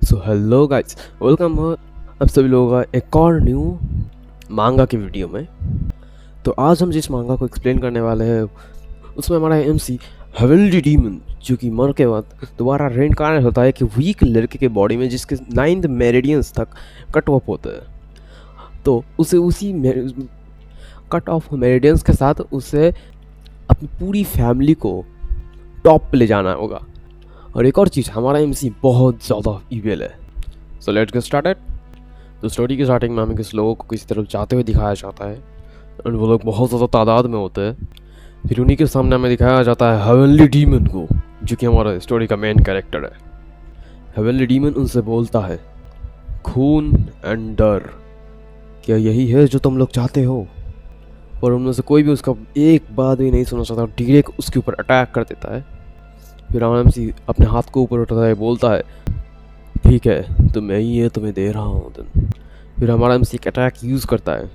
So hello guys, welcome हो आप सभी लोगों का एक और न्यू मांगा की वीडियो में। तो आज हम जिस मांगा को एक्सप्लेन करने वाले हैं उसमें हमारा एमसी हेवनली डीमन, जो कि मर के बाद दोबारा रेनकार्नेट होता है कि वीक लड़के के बॉडी में जिसके 9th मेरिडियंस तक कट ऑफ होता है। तो उसे उसी कट ऑफ मेरिडियंस के साथ उसे अपनी पूरी फैमिली को टॉप पे ले जाना होगा। और एक और चीज़, हमारा एमसी बहुत ज़्यादा ईविल है। So let's get started. तो स्टोरी की स्टार्टिंग में हमें किसी लोगों को किसी तरफ जाते हुए दिखाया जाता है और वो लोग बहुत ज़्यादा तादाद में होते हैं। फिर उन्हीं के सामने हमें दिखाया जाता है हेवनली डीमन को, जो कि हमारा स्टोरी का मेन कैरेक्टर है। हेवनली डीमन उनसे बोलता है, खून एंड डर, क्या यही है जो तुम लोग चाहते हो? और उनमें से कोई भी उसका एक बात भी नहीं सुनना चाहता, डायरेक्ट उसके ऊपर अटैक कर देता है। फिर आराम से अपने हाथ को ऊपर उठाता है, बोलता है, ठीक है तो मैं ही ये तुम्हें दे रहा हूँ दिन। फिर हमारा एमसी एक अटैक यूज़ करता है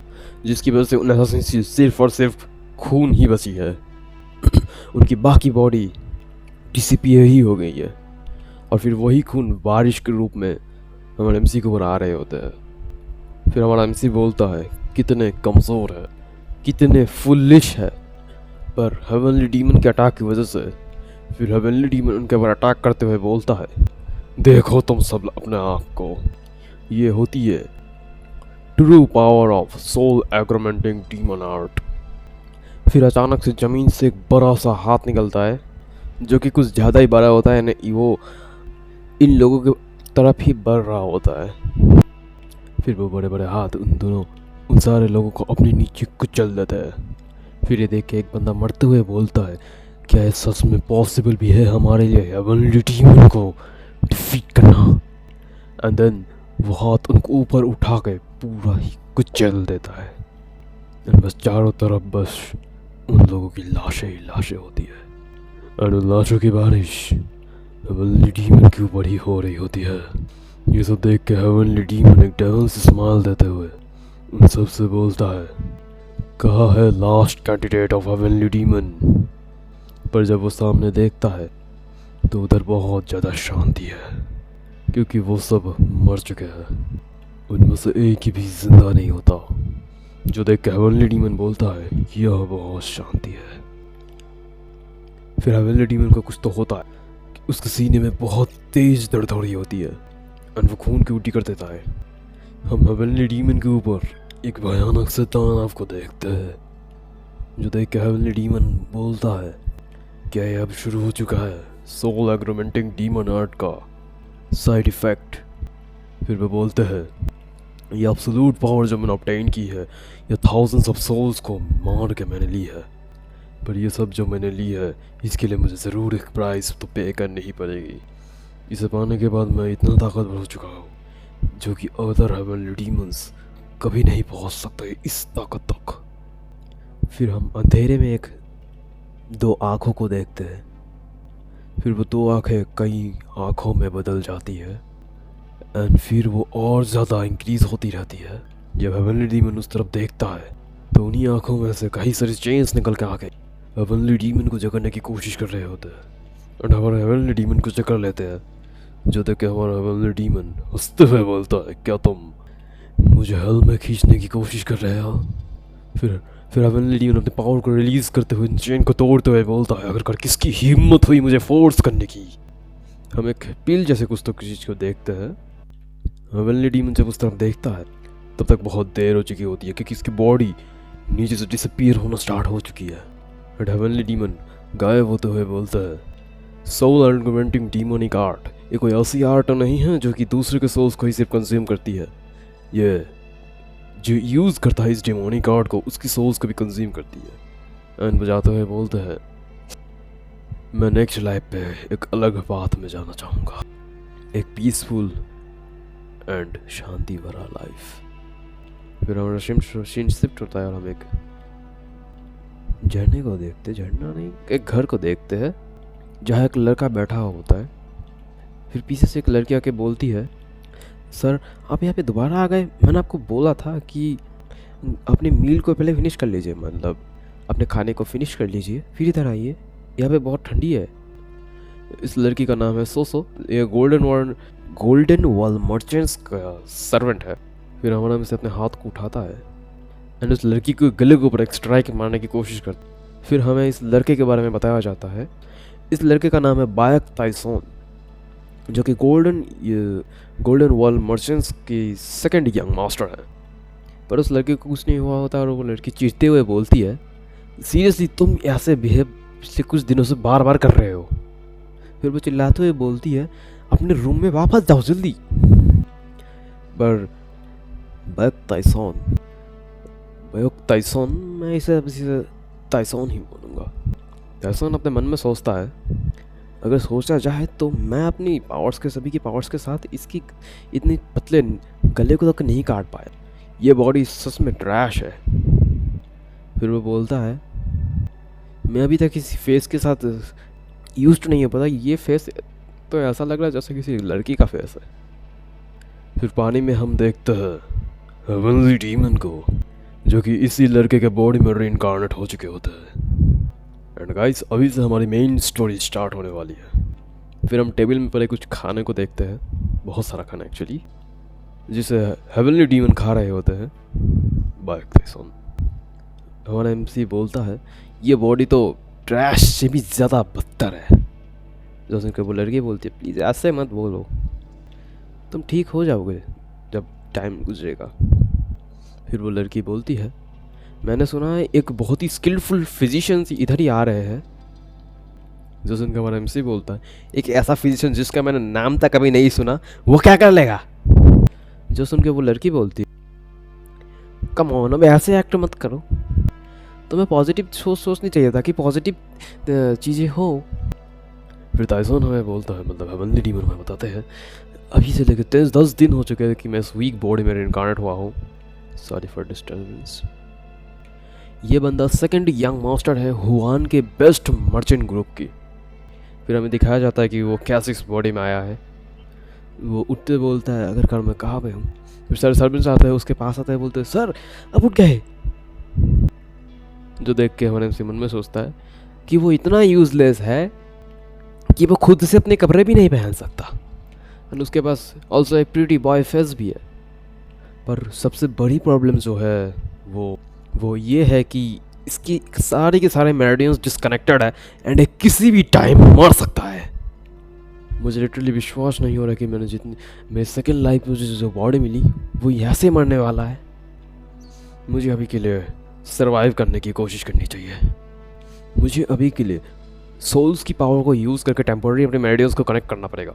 जिसकी वजह से उन असैसिन से सिर्फ और सिर्फ खून ही बची है। उनकी बाकी बॉडी डिसअपीयर ही हो गई है और फिर वही खून बारिश के रूप में हमारे एमसी के ऊपर आ रहे होते हैं। फिर हमारा एमसी बोलता है, कितने कमज़ोर है, कितने फुलिश है। पर हेवनली डीमन के अटैक की वजह से फिर हेवनली डीमन उनके ऊपर अटैक करते हुए बोलता है, देखो तुम सब अपने आँख को, ये होती है ट्रू पावर ऑफ सोल एग्रोमेंटिंग डीमन आर्ट। फिर अचानक से ज़मीन से एक बड़ा सा हाथ निकलता है जो कि कुछ ज़्यादा ही बड़ा होता है, यानी वो इन लोगों की तरफ ही बढ़ रहा होता है। फिर वो बड़े बड़े हाथ उन सारे लोगों को अपने नीचे कुचल देता है। फिर ये देख के एक बंदा मरते हुए बोलता है, क्या ये सच में पॉसिबल भी है हमारे लिए हेवनली डीमन को डिफीट करना? एंड देन वो हाथ उनको ऊपर उठा के पूरा ही कुचल देता है। एंड बस चारों तरफ बस उन लोगों की लाशें ही लाशें होती है। एंड उन लाशों की बारिश हेवनली डीमन के ऊपर ही हो रही होती है। ये सब देख के हेवनली डीमन एक डेविल से स्माइल देते हुए उन सब से बोलता है, कहा है last candidate of heavenly demon. पर जब वो सामने देखता है तो उधर बहुत ज़्यादा शांति है, क्योंकि वो सब मर चुके हैं। उनमें से एक ही भी जिंदा नहीं होता। जो देख के हेवनली डीमन बोलता है, यह बहुत शांति है। फिर हेवनली डीमन को कुछ तो होता है कि उसके सीने में बहुत तेज दर्द हो रही होती है और वो खून की उल्टी कर देता है। हम हेवनली डीमन के ऊपर एक भयानक से तनाव को देखते हैं। जो देख के हेवनली डीमन बोलता है, क्या यह अब शुरू हो चुका है सोल एग्रोमेंटिंग डीमन आर्ट का साइड इफ़ेक्ट? फिर वो बोलते हैं, ये एब्सोल्यूट पावर जो मैंने ऑब्टेन की है, ये थाउजेंड्स ऑफ सोल्स को मार के मैंने ली है। पर ये सब जो मैंने ली है, इसके लिए मुझे ज़रूर एक प्राइस तो पे करनी ही पड़ेगी। इसे पाने के बाद मैं इतना ताकतवर हो चुका हूँ जो कि अदर हेवनली डीमंस कभी नहीं पहुँच सकते इस ताकत तक। फिर हम अंधेरे में एक दो आँखों को देखते हैं। फिर वो दो आँखें कई आँखों में बदल जाती है एंड फिर वो और ज़्यादा इंक्रीज़ होती रहती है। जब हेवनली डीमन उस तरफ देखता है तो उन्हीं आँखों में से कई सारी चेन्स निकल के आके हेवनली डीमन को जकड़ने की कोशिश कर रहे होते हैं और हमारे हेवनली डीमन को जकड़ लेते हैं। जो देख के हमारा हेवनली डीमन हंसते हुए बोलता है, क्या तुम मुझे हेल में खींचने की कोशिश कर रहे हो? फिर हेवनली डीमन अपने पावर को रिलीज़ करते हुए चेन को तोड़ते हुए बोलता है, अगर किसकी हिम्मत हुई मुझे फोर्स करने की। हम एक पील जैसे कुछ तो चीज़ को देखते हैं। हेवनली डीमन जब उस तरफ देखता है तब तक बहुत देर हो चुकी होती है, क्योंकि इसकी बॉडी नीचे से डिसअपीयर होना स्टार्ट हो चुकी है। बट हेवनली डीमन गायब होते हुए बोलता है, सोल एग्रोमेंटिंग डीमोनिक आर्ट ये कोई ऐसी आर्ट नहीं है जो कि दूसरे के सोल्स को ही सिर्फ कंज्यूम करती है। ये जो यूज़ करता है इस डेमोनिक आर्ट को, उसकी सोल्स को भी कंज्यूम करती है। एंड बजाते हुए बोलते हैं, मैं नेक्स्ट लाइफ पे एक अलग पाथ में जाना चाहूँगा, एक पीसफुल एंड शांति भरा लाइफ। फिर हमारा सीन शिफ्ट होता है और हम एक झरने को देखते, झरना नहीं, एक घर को देखते हैं जहाँ एक लड़का बैठा हुआ होता है। फिर पीछे से एक लड़की आके बोलती है, सर आप यहाँ पे दोबारा आ गए? मैंने आपको बोला था कि अपने मील को पहले फिनिश कर लीजिए, मतलब अपने खाने को फिनिश कर लीजिए फिर इधर आइए, यहाँ पे बहुत ठंडी है। इस लड़की का नाम है सोसो। ये गोल्डन वॉर्न गोल्डन वॉल मर्चेंट्स का सर्वेंट है। फिर हमारा एमसी अपने हाथ को उठाता है एंड उस लड़की को गले के ऊपर एक स्ट्राइक मारने की कोशिश करता है। फिर हमें इस लड़के के बारे में बताया जाता है। इस लड़के का नाम है बायक ताइसोन, जो कि गोल्डन वॉल मर्चेंट्स की सेकंड यंग मास्टर है। पर उस लड़के को कुछ नहीं हुआ होता और वो लड़की चीखते हुए बोलती है, सीरियसली तुम ऐसे बिहेव पिछले कुछ दिनों से बार बार कर रहे हो। फिर वो चिल्लाते हुए बोलती है, अपने रूम में वापस जाओ जल्दी। पर बायक ताइसोन, मैं इसे अब इसे ताइसोन ही बोलूँगा। ताइसोन अपने मन में सोचता है, अगर सोचा जाए तो मैं अपनी पावर्स के सभी की पावर्स के साथ इसकी इतनी पतले गले को तक नहीं काट पाया। ये बॉडी सच में ट्रैश है। फिर वो बोलता है, मैं अभी तक किसी फेस के साथ यूज्ड नहीं है, पता ये फेस तो ऐसा लग रहा है जैसे किसी लड़की का फेस है। फिर पानी में हम देखते हैं हेवनली डीमन को, जो कि इसी लड़के के बॉडी में रीइंकार्नेट हो चुके होते हैं। एंड गाइस, अभी से हमारी मेन स्टोरी स्टार्ट होने वाली है। फिर हम टेबल में पड़े कुछ खाने को देखते हैं, बहुत सारा खाना एक्चुअली, जिसे हेवनली डीमन खा रहे होते हैं बायक ताइसोन। हमारा एमसी बोलता है, ये बॉडी तो ट्रैश से भी ज़्यादा बदतर है। जो सुनकर वो लड़की बोलती है, प्लीज़ ऐसे मत बोलो, तुम ठीक हो जाओगे जब टाइम गुजरेगा। फिर वो लड़की बोलती है, मैंने सुना है एक बहुत ही स्किलफुल फिजिशियन इधर ही आ रहे हैं। जो सुनकर हमारा एमसी बोलता है, एक ऐसा फिजिशियन जिसका मैंने नाम तक कभी नहीं सुना, वो क्या कर लेगा। जो सुनकर वो लड़की बोलती है, कम ऑन, अब ऐसे एक्ट मत करो, तुम्हें पॉजिटिव सोचनी चाहिए था कि पॉजिटिव चीज़ें हो। फिर ताइसोन हमें बोलता है, मतलब हेवनली डीमन हमें बताते हैं, अभी से लेकर 10 दिन हो चुके हैं कि मैं इस वीक बॉडी में रिइंकार्नेट हुआ हूँ। Sorry for disturbance. ये बंदा सेकंड यंग मास्टर है हुआन के बेस्ट मर्चेंट ग्रुप की। फिर हमें दिखाया जाता है कि वो कैसे इस बॉडी में आया है। वो उठते बोलता है, अगर कर मैं कहाँ पे हूँ। फिर सर सर्वेंट्स आते हैं, उसके पास आते हैं, बोलते हैं, सर अब उठ गए। जो देख के हमारे मन में सोचता है कि वो इतना यूजलेस है कि वो खुद से अपने कपड़े भी नहीं पहन सकता। और उसके पास ऑल्सो एक प्रीटी बॉय फेस भी है। पर सबसे बड़ी प्रॉब्लम जो है वो ये है कि इसकी सारे के सारे मेरिडियंस डिस्कनेक्टेड है एंड किसी भी टाइम मर सकता है। मुझे लिटरली विश्वास नहीं हो रहा कि मेरे सेकंड लाइफ में मुझे जो बॉडी मिली वो ऐसे मरने वाला है। मुझे अभी के लिए सर्वाइव करने की कोशिश करनी चाहिए। मुझे अभी के लिए सोल्स की पावर को यूज़ करके टेम्पोररी अपने मेरिडियंस को कनेक्ट करना पड़ेगा।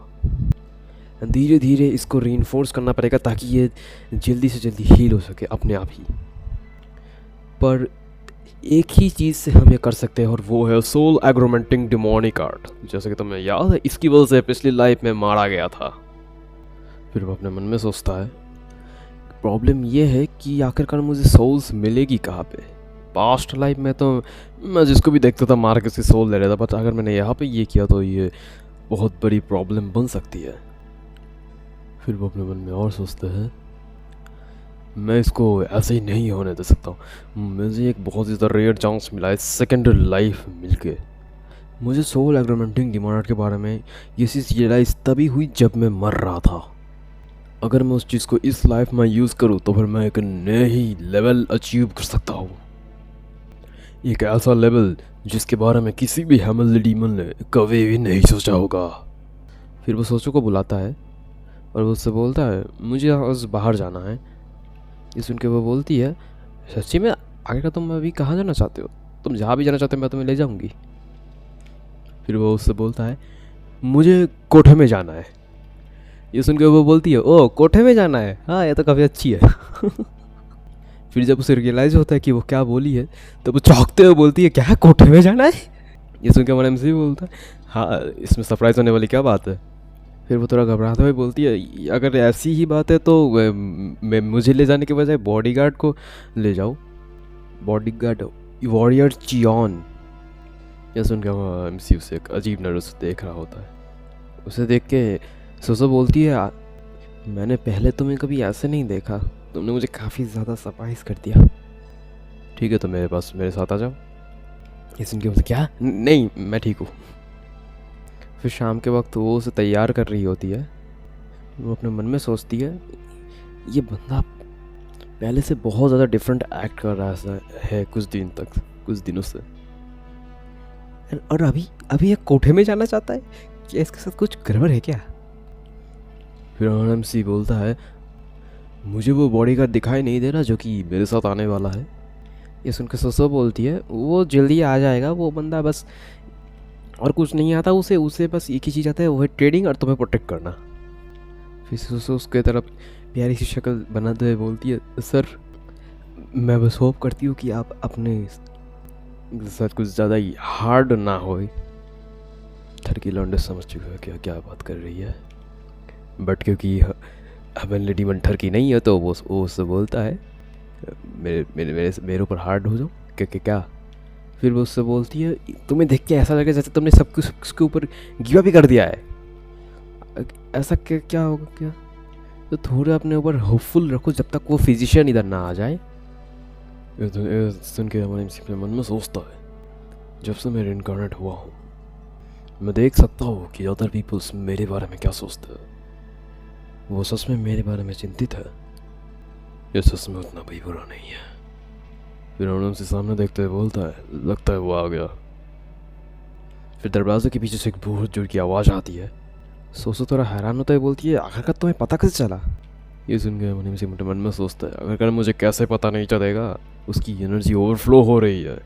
धीरे धीरे इसको रीइंफोर्स करना पड़ेगा ताकि ये जल्दी से जल्दी हील हो सके अपने आप ही। पर एक ही चीज़ से हम ये कर सकते हैं और वो है सोल एग्रोमेंटिंग डिमोनिक आर्ट। जैसे कि तुम्हें याद है, इसकी वजह से पिछली लाइफ में मारा गया था। फिर वो अपने मन में सोचता है, प्रॉब्लम ये है कि आखिरकार मुझे सोल्स मिलेगी कहाँ पे। पास्ट लाइफ में तो मैं जिसको भी देखता था मार के उसकी सोल ले रहा था, बट अगर मैंने यहाँ पे ये किया तो ये बहुत बड़ी प्रॉब्लम बन सकती है। फिर वो अपने मन में और सोचते हैं, मैं इसको ऐसे ही नहीं होने दे सकता हूँ। मुझे एक बहुत ज़्यादा रेयर चांस मिला है सेकेंड लाइफ मिलके। मुझे सोल एग्रीमेंटिंग डिमोनिक के बारे में ये चीज़ रियलाइज़ तभी हुई जब मैं मर रहा था। अगर मैं उस चीज़ को इस लाइफ में यूज़ करूँ तो फिर मैं एक नए ही लेवल अचीव कर सकता हूँ। एक ऐसा लेवल जिसके बारे में किसी भी हेवनली डीमन ने कभी भी नहीं सोचा होगा। फिर वो सोचो को बुलाता है और वो उससे बोलता है, मुझे आज बाहर जाना है। ये सुन के वो बोलती है, सच्ची में आगे का तुम अभी कहाँ जाना चाहते हो? तुम जहाँ भी जाना चाहते हो मैं तुम्हें ले जाऊँगी। फिर वो उससे बोलता है, मुझे कोठे में जाना है। ये सुन के वो बोलती है, ओ कोठे में जाना है, हाँ ये तो काफ़ी अच्छी है। फिर जब उसे रियलाइज़ होता है कि वो क्या बोली है तो वो चौंकते हुए बोलती है, क्या कोठे में जाना है? ये सुन के हमारा एमसी बोलता है, हाँ इसमें सरप्राइज़ होने वाली क्या बात है। फिर वो थोड़ा घबराते हुए बोलती है, अगर ऐसी ही बात है तो मैं मुझे ले जाने के बजाय बॉडीगार्ड को ले जाओ, बॉडीगार्ड वॉरियर चियॉन। यह सुन के एमसी उसे एक अजीब नज़र से देख रहा होता है। उसे देख के सोसो बोलती है, मैंने पहले तुम्हें कभी ऐसे नहीं देखा, तुमने मुझे काफ़ी ज़्यादा सरप्राइज़ कर दिया। ठीक है तो मेरे पास मेरे साथ आ जाओ। ये सुन के बोलते, क्या? नहीं मैं ठीक हूँ। फिर शाम के वक्त वो उसे तैयार कर रही होती है वो अपने मन में सोचती है ये बंदा पहले से बहुत ज़्यादा डिफरेंट एक्ट कर रहा है कुछ दिनों से। और अभी अभी ये कोठे में जाना चाहता है, क्या इसके साथ कुछ गड़बड़ है क्या? फिर आरएमसी बोलता है मुझे वो बॉडीगार्ड दिखाई नहीं दे रहा जो कि मेरे साथ आने वाला है। ये सुनकर सोसो बोलती है वो जल्दी आ जाएगा, वो बंदा बस और कुछ नहीं आता उसे उसे बस एक ही चीज़ आता है, वो है ट्रेडिंग और तुम्हें प्रोटेक्ट करना। फिर सोसो उसके तरफ प्यारी सी शक्ल बनाते हुए बोलती है सर मैं बस होप करती हूँ कि आप अपने साथ कुछ ज़्यादा ही हार्ड ना हो। ठरकी लौंडे समझ चुके हो क्या क्या बात कर रही है, बट क्योंकि हेवनली डीमन ठरकी नहीं है तो वो उससे बोलता है मेरे मेरे मेरे मेरे ऊपर हार्ड हो जाओ क्या। फिर वो उससे बोलती है तुम्हें देख के ऐसा लगे जैसे तुमने सब कुछ उसके ऊपर गिव अप ही कर दिया है। ऐसा क्या होगा क्या? तो थोड़ा अपने ऊपर होपफुल रखो जब तक वो फिजिशियन इधर ना आ जाए। ये सुन के हमारे मन में सोचता है जब से मैं इनकारनेट हुआ हूँ मैं देख सकता हूँ कि अदर पीपल्स मेरे बारे में क्या सोचते हैं। वो सच में मेरे बारे में चिंतित है, ये सच में उतना भी बुरा नहीं है। फिर उन्होंने से सामने देखते हुए बोलता है लगता है वो आ गया। फिर दरवाजे के पीछे से एक बहुत जोर की आवाज़ आती है। सोचो थोड़ा हैरान होता है बोलती है आखिरकार तुम्हें पता कैसे चला? ये सुन के मनी से मन में सोचता है आखिरकार मुझे कैसे पता नहीं चलेगा, उसकी एनर्जी ओवरफ्लो हो रही है।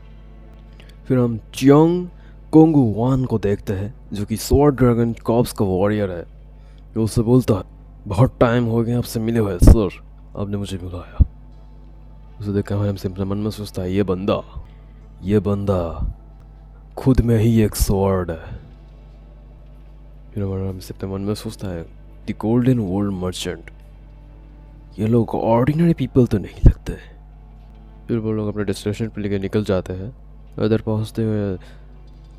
फिर हम चियोंग कोंगू वान को देखते हैं जो कि स्वॉर्ड ड्रैगन कॉप्स का वॉरियर है। वो उससे बोलता है बहुत टाइम हो गया आपसे मिले हुए सर, आपने मुझे बुलाया। उसे देखा है हमसे अपने मन में सोचता है ये बंदा खुद में ही एक स्वॉर्ड है। फिर हमसे अपने मन में सोचता है द गोल्डन वर्ल्ड मर्चेंट, ये लोग ऑर्डिनरी पीपल तो नहीं लगते। फिर वो लोग अपने डेस्टिनेशन पर लेकर निकल जाते हैं। इधर पहुंचते हुए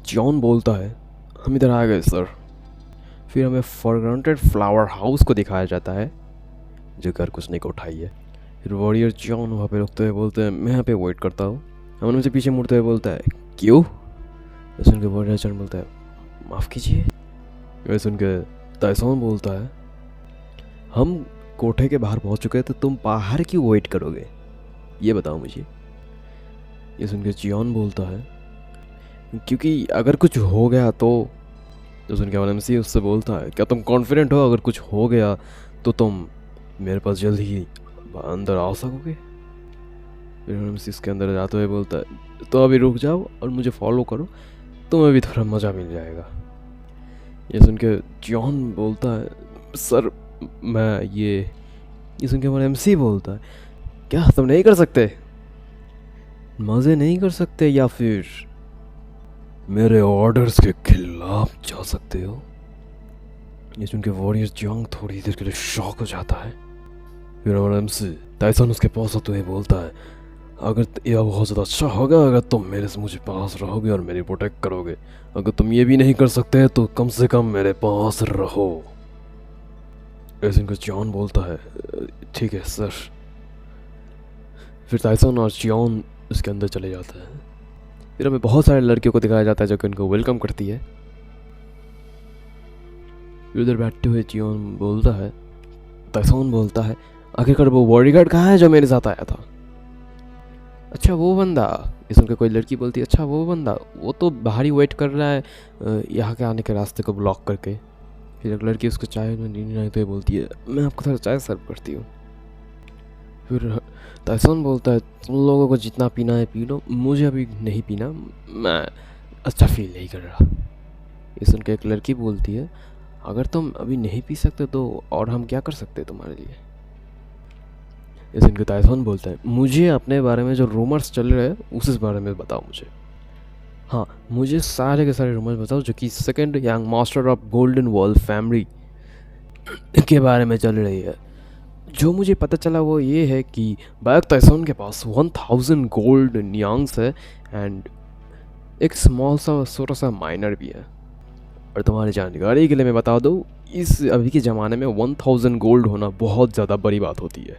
जॉन बोलता है हम इधर आ गए सर। फिर हमें फॉरग्राउंडेड फ्लावर हाउस को दिखाया जाता है जो घर कुछ नहीं को उठाई है। फिर वॉरियर जॉन वहाँ पे रुकते हुए बोलते हैं मैं यहाँ पे वेट करता हूँ। हम उनसे पीछे मुड़ते हुए बोलता है क्यों? सुन के वॉरियर जॉन बोलता है माफ़ कीजिए। वैसे सुन के ताइसॉन बोलता है हम कोठे के बाहर पहुँच चुके हैं तो तुम बाहर क्यों वेट करोगे, ये बताओ मुझे। ये सुन के जियोन बोलता है क्योंकि अगर कुछ हो गया तो सुन के एमसी उससे बोलता है क्या तुम कॉन्फिडेंट हो अगर कुछ हो गया तो तुम मेरे पास जल्द ही अंदर आ सकोगे? फिर एमसी इसके अंदर जाते हुए बोलता है तो अभी रुक जाओ और मुझे फॉलो करो, तुम्हें भी थोड़ा मज़ा मिल जाएगा। ये सुन के जॉन बोलता है सर मैं ये सुन के हमारा एमसी बोलता है क्या तुम नहीं कर सकते, मज़े नहीं कर सकते या फिर मेरे ऑर्डर्स के खिलाफ जा सकते हो? ये सुन के वॉरियर जॉन्ग थोड़ी देर के लिए शॉक हो जाता है। फिर हमारा एमसी टाइसन उसके पास आते हुए बोलता है अगर यह बहुत ज़्यादा अच्छा होगा अगर तुम मेरे से मुझे पास रहोगे और मेरी प्रोटेक्ट करोगे, अगर तुम ये भी नहीं कर सकते तो कम से कम मेरे पास रहो। ऐसे इनको जॉन बोलता है ठीक है सर। फिर टाइसन और जियोन उसके अंदर चले जाते हैं। फिर हमें बहुत सारे लड़कियों को दिखाया जाता है जो कि उनको वेलकम करती है। उधर बैठते हुए जियोन बोलता है टाइसन बोलता है आखिरकार वो बॉडीगार्ड कहाँ है जो मेरे साथ आया था? अच्छा वो बंदा, इस उनके कोई लड़की बोलती है अच्छा वो बंदा वो तो बाहर ही वेट कर रहा है यहाँ के आने के रास्ते को ब्लॉक करके। फिर एक लड़की उसको चाय में नहीं तो बोलती है मैं आपको थोड़ा चाय सर्व करती हूँ। फिर टाइसन बोलता है तुम लोगों को जितना पीना है पी लो, मुझे अभी नहीं पीना, मैं अच्छा फील नहीं कर रहा। इस उनके एक लड़की बोलती है अगर तुम अभी नहीं पी सकते तो और हम क्या कर सकते हैं तुम्हारे लिए? इस इनके टाइसन बोलता है मुझे अपने बारे में जो रूमर्स चल रहे हैं उस बारे में बताओ मुझे। हाँ मुझे सारे के सारे रूमर्स बताओ जो कि second young master of golden world family के बारे में चल रही है। जो मुझे पता चला वो ये है कि बैक टाइसन के पास 1000 गोल्ड नियांग्स है एंड एक स्मॉल सा छोटा सा माइनर भी है। और तुम्हारी जानकारी के लिए मैं बता दूँ इस अभी के ज़माने में 1000 गोल्ड होना बहुत ज़्यादा बड़ी बात होती है।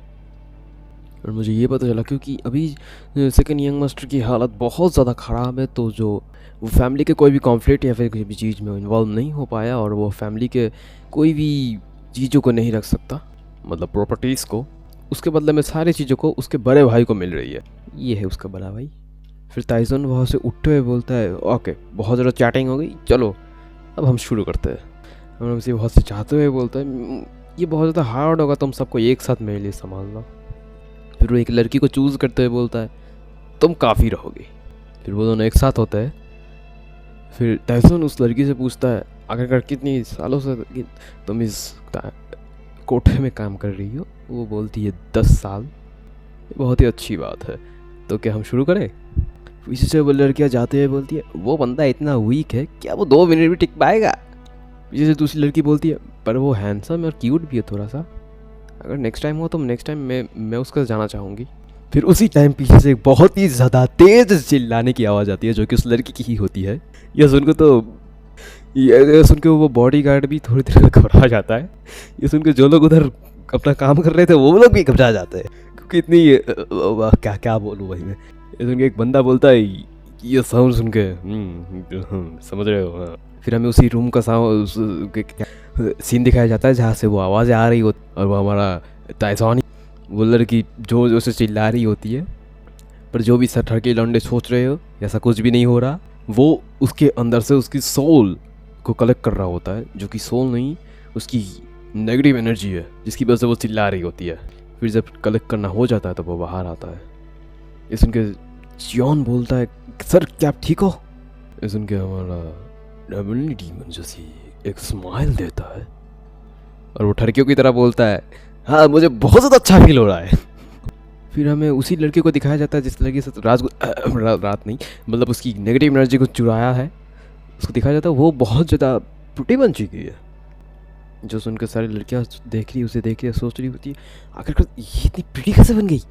और मुझे ये पता चला क्योंकि अभी सेकंड यंग मास्टर की हालत बहुत ज़्यादा ख़राब है, तो जो वो फैमिली के कोई भी कॉन्फ्लिक्ट या फिर किसी भी चीज़ में इन्वॉल्व नहीं हो पाया और वो फैमिली के कोई भी चीज़ों को नहीं रख सकता, मतलब प्रॉपर्टीज़ को, उसके बदले में सारी चीज़ों को उसके बड़े भाई को मिल रही है। ये है उसका बड़ा भाई। फिर टाइसन वहाँ से उठते हुए बोलता है, ओके बहुत ज़्यादा चैटिंग हो गई, चलो अब हम शुरू करते हैं। हम उसे बहुत से चाहते हुए बोलता है, ये बहुत ज़्यादा हार्ड होगा तुम सबको एक साथ मेरे लिए संभालना। फिर वो एक लड़की को चूज़ करते हुए बोलता है, तुम काफ़ी रहोगे। फिर वो दोनों एक साथ होते हैं। फिर टाइसन उस लड़की से पूछता है, आखिरकार कितनी सालों से तुम इस कोठे में काम कर रही हो? वो बोलती है 10 साल। बहुत ही अच्छी बात है, तो क्या हम शुरू करें? पीछे से वो लड़कियाँ जाते हुए बोलती है, वो बंदा इतना वीक है, क्या वो 2 मिनट भी टिक पाएगा? पीछे से दूसरी लड़की बोलती है, पर वो हैंडसम और क्यूट भी है थोड़ा सा, अगर नेक्स्ट टाइम हो तो नेक्स्ट टाइम मैं उसका जाना चाहूँगी। फिर उसी टाइम पीछे से एक बहुत ही ज़्यादा तेज चिल्लाने की आवाज़ आती है, जो कि उस लड़की की ही होती है। यह सुनकर तो ये सुन के वो बॉडी गार्ड भी थोड़ी देर में घबरा जाता है। ये सुन के जो लोग उधर अपना काम कर रहे थे वो लोग भी घबरा जाते हैं, क्योंकि इतनी क्या क्या बोलूँ भाई मैं। ये सुन के एक बंदा बोलता है, ये साउंड सुन के समझ रहे हो? हाँ। फिर हमें उसी रूम का सीन दिखाया जाता है जहाँ से वो आवाज़ें आ रही होती, और वो हमारा टाइसन, वो लड़की जो से चिल्ला रही होती है। पर जो भी सठर के लौंडे सोच रहे हो ऐसा कुछ भी नहीं हो रहा, वो उसके अंदर से उसकी सोल को कलेक्ट कर रहा होता है, जो कि सोल नहीं, उसकी नेगेटिव एनर्जी है, जिसकी वजह से वो चिल्ला रही होती है। फिर जब कलेक्ट करना हो जाता है तो वो बाहर आता है। ये सुन के जियोन बोलता है, सर क्या आप ठीक हो? ये सुन के हमारा डीमन जैसी एक स्माइल देता है, और वो ठरकियों की तरह बोलता है, हाँ मुझे बहुत ज़्यादा अच्छा फील हो रहा है। फिर हमें उसी लड़के को दिखाया जाता है जिस लड़की से रात नहीं, मतलब उसकी नेगेटिव एनर्जी को चुराया है, उसको दिखाया जाता है। वो बहुत ज़्यादा प्रिटी बन चुकी है, जो सुनकर सारी लड़कियां देख रही, उसे देख रही, सोच रही होती है, आखिरकार ये इतनी प्रिटी कैसे बन गई?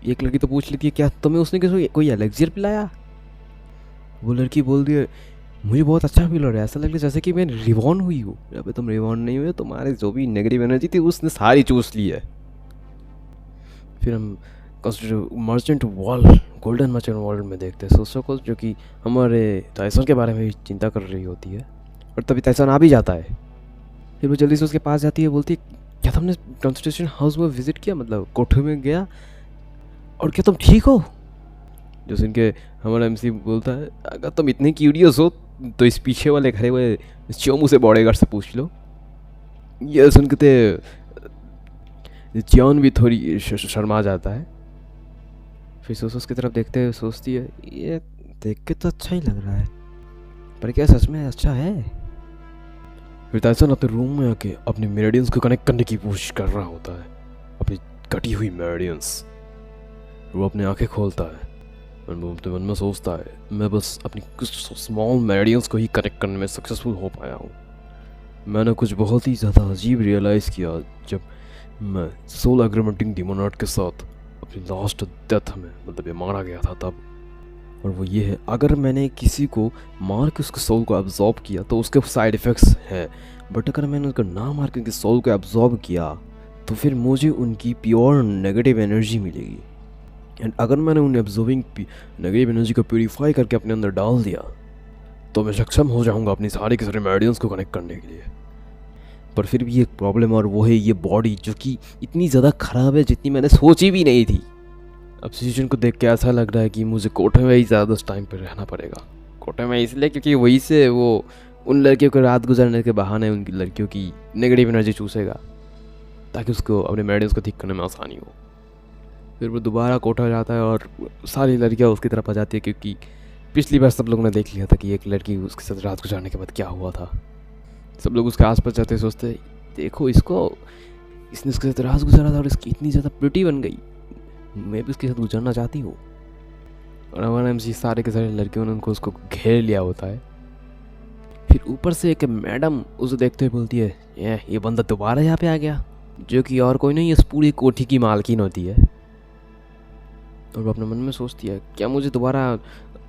एक लड़की तो पूछ लेती है, क्या तुम्हें उसने कोई एलेक्सियर पिलाया? वो लड़की बोलती है, मुझे बहुत अच्छा फील हो रहा है, ऐसा लग रहा है जैसे कि मैं रिवॉर्न हुई हूँ। अबे तुम रिवॉर्न नहीं हुए, तुम्हारे जो भी नेगेटिव एनर्जी थी उसने सारी चूस ली है। फिर हम merchant world, golden merchant world में देखते हैं सोसो को, जो कि हमारे टाइसन के बारे में चिंता कर रही होती है, और तभी टाइसन आ भी जाता है। फिर वो जल्दी से उसके पास जाती है, बोलती है, क्या तुमने कंस्टिट्यूशन हाउस में विजिट किया, मतलब कोठे में गया, और क्या तुम ठीक हो? जो सुन के हमारा एमसी बोलता है, अगर तुम इतने क्यूरियस हो तो इस पीछे वाले खड़े हुए चोमू से बॉडीगार्ड से पूछ लो। ये सुन के जियोन भी थोड़ी शर्मा जाता है। फिर सोसोस की तरफ देखते हुए सोचती है, ये देख के तो अच्छा ही लग रहा है, पर क्या सच में अच्छा है? फिर टाइसन अपने रूम में आके अपने मेरिडियंस को कनेक्ट करने की कोशिश कर रहा होता है, अपनी कटी हुई मेरिडियंस। वो अपनी आंखें खोलता है और वो अपने मन में सोचता है, मैं बस अपनी कुछ स्मॉल मेरिडियंस को ही कनेक्ट करने में सक्सेसफुल हो पाया हूँ। मैंने कुछ बहुत ही ज़्यादा अजीब रियलाइज़ किया जब मैं सोल एग्रीमेंटिंग डिमोनाट के साथ अपनी लास्ट डेथ में, मतलब ये मारा गया था तब। और वो ये है, अगर मैंने किसी को मार के उसके सोल को एब्जॉर्ब किया तो उसके साइड इफ़ेक्ट्स हैं, बट अगर मैंने उसको ना मार के उनके सोल को एब्जॉर्ब किया तो फिर मुझे उनकी प्योर नेगेटिव एनर्जी मिलेगी। एंड अगर मैंने उन एब्जॉर्बिंग नेगेटिव एनर्जी को प्योरीफाई करके अपने अंदर डाल दिया तो मैं सक्षम हो जाऊंगा अपनी सारे के सारे मेरिडियंस को कनेक्ट करने के लिए। पर फिर भी एक प्रॉब्लम, और वो है ये बॉडी, जो कि इतनी ज़्यादा ख़राब है जितनी मैंने सोची भी नहीं थी। अब सिचुएशन को देख के ऐसा लग रहा है कि मुझे कोठे में ही ज़्यादा टाइम पर रहना पड़ेगा। कोठे में इसलिए क्योंकि वहीं से वो उन लड़कियों को रात गुजरने के बहाने उनकी लड़कियों की नेगेटिव एनर्जी चूसेगा, ताकि उसको अपने मेरिडियंस को ठीक करने में आसानी हो। फिर वो दोबारा कोठा जाता है और सारी लड़कियाँ उसकी तरफ आ जाती है, क्योंकि पिछली बार सब लोगों ने देख लिया था कि एक लड़की उसके साथ रात गुजारने के बाद क्या हुआ था। सब लोग उसके आसपास जाते सोचते, देखो इसको, इसने उसके साथ रात गुजारा था और इसकी इतनी ज़्यादा प्रिटी बन गई, मैं भी उसके साथ गुजारना चाहती हूँ। और हमारा एमसी सारे के सारे लड़कियों ने उनको उसको घेर लिया होता है। फिर ऊपर से एक मैडम उसे देखते हुए बोलती है, ये बंदा दोबारा यहाँ पे आ गया, जो कि और कोई नहीं, इस पूरी कोठी की मालकिन होती है। और वो अपने मन में सोचती है, क्या मुझे दोबारा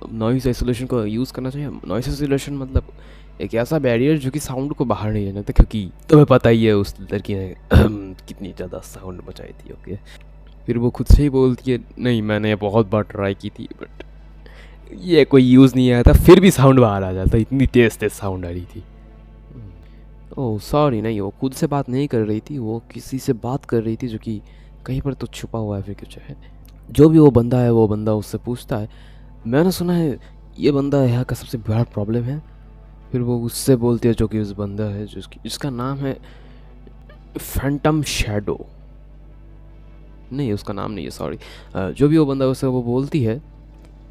नॉइस आइसोलेशन को यूज़ करना चाहिए? नॉइस आइसोलेशन मतलब एक ऐसा बैरियर जो कि साउंड को बाहर नहीं जाने देता, क्योंकि तुम्हें पता ही है उस लड़की ने कितनी ज़्यादा साउंड मचाई थी। ओके, फिर वो खुद से ही बोलती है, नहीं मैंने बहुत बार ट्राई की थी बट ये कोई यूज़ नहीं आया था, फिर भी साउंड बाहर आ जाता, इतनी तेज़ साउंड आ रही थी। ओह सॉरी, नहीं वो खुद से बात नहीं कर रही थी, वो किसी से बात कर रही थी जो कि कहीं पर तो छुपा हुआ है फिर कुछ है। जो भी वो बंदा है वो बंदा उससे पूछता है, मैंने सुना है ये बंदा यहाँ का सबसे बड़ा प्रॉब्लम है। फिर वो उससे बोलती है जो कि उस बंदा है जिसका नाम है फैंटम शैडो। नहीं उसका नाम नहीं है, सॉरी। जो भी वो बंदा उससे वो बोलती है,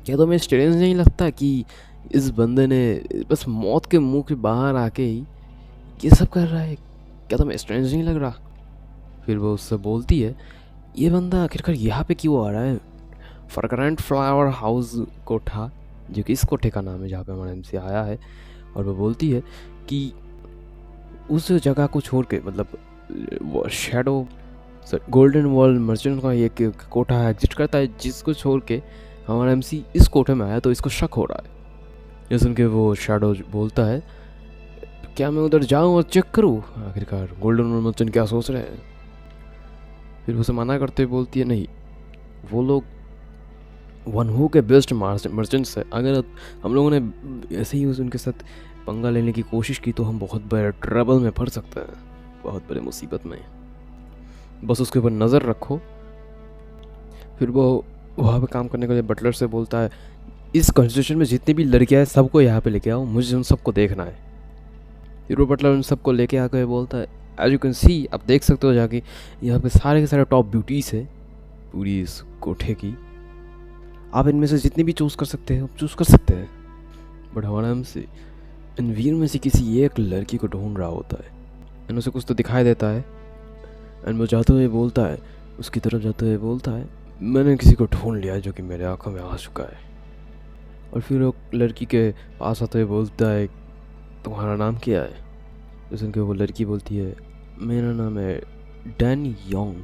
क्या तुम्हें स्ट्रेंज नहीं लगता कि इस बंदे ने बस मौत के मुंह के बाहर आके ही ये सब कर रहा है, क्या तुम्हें स्ट्रेंज नहीं लग रहा? फिर वो उससे बोलती है, ये बंदा आखिरकार यहाँ पे क्यों आ रहा है? फ्रैग्रेंट फ्लावर हाउस कोठा, जो कि इस कोठे का नाम है जहाँ पे हमारा एमसी आया है। और वो बोलती है कि उस जगह को छोड़ के, मतलब वो शैडो गोल्डन वॉल मर्चेंट का एक कोठा एग्जिट करता है, जिसको छोड़ के हमारा एमसी इस कोठे में आया, तो इसको शक हो रहा है। ये सुन के वो शैडो बोलता है, क्या मैं उधर जाऊं और चेक करूं आखिरकार गोल्डन वॉल मर्चेंट क्या सोच रहे हैं? फिर उसे मना करते हुए बोलती है, नहीं वो लोग वनहू के बेस्ट मर्चेंट्स है, अगर हम लोगों ने ऐसे ही उनके साथ पंगा लेने की कोशिश की तो हम बहुत बड़े ट्रबल में पड़ सकते हैं, बहुत बड़े मुसीबत में। बस उसके ऊपर नज़र रखो। फिर वो वहाँ पे काम करने के लिए बटलर से बोलता है, इस कंस्ट्रक्शन में जितनी भी लड़कियाँ हैं सबको यहाँ पे लेके आओ, मुझे उन सबको देखना है। फिर वो बटलर उन सबको लेके आकर बोलता है, एज यू कैन सी, आप देख सकते हो जाके यहाँ पे सारे के सारे टॉप ब्यूटीज़ है पूरी इस कोठे की, आप इनमें से जितनी भी चूज़ कर सकते हैं आप चूज़ कर सकते हैं। बट हमारा हमसे इन वीर में से किसी एक लड़की को ढूंढ रहा होता है, एंड उसे कुछ तो दिखाई देता है, एंड वो जाते हुए बोलता है, उसकी तरफ जाते हुए बोलता है, मैंने किसी को ढूंढ लिया जो कि मेरे आंखों में आ चुका है। और फिर वो लड़की के पास आते हुए बोलता है, तुम्हारा नाम क्या है? तो सुन के वो लड़की बोलती है, मेरा नाम है डैनी योंग।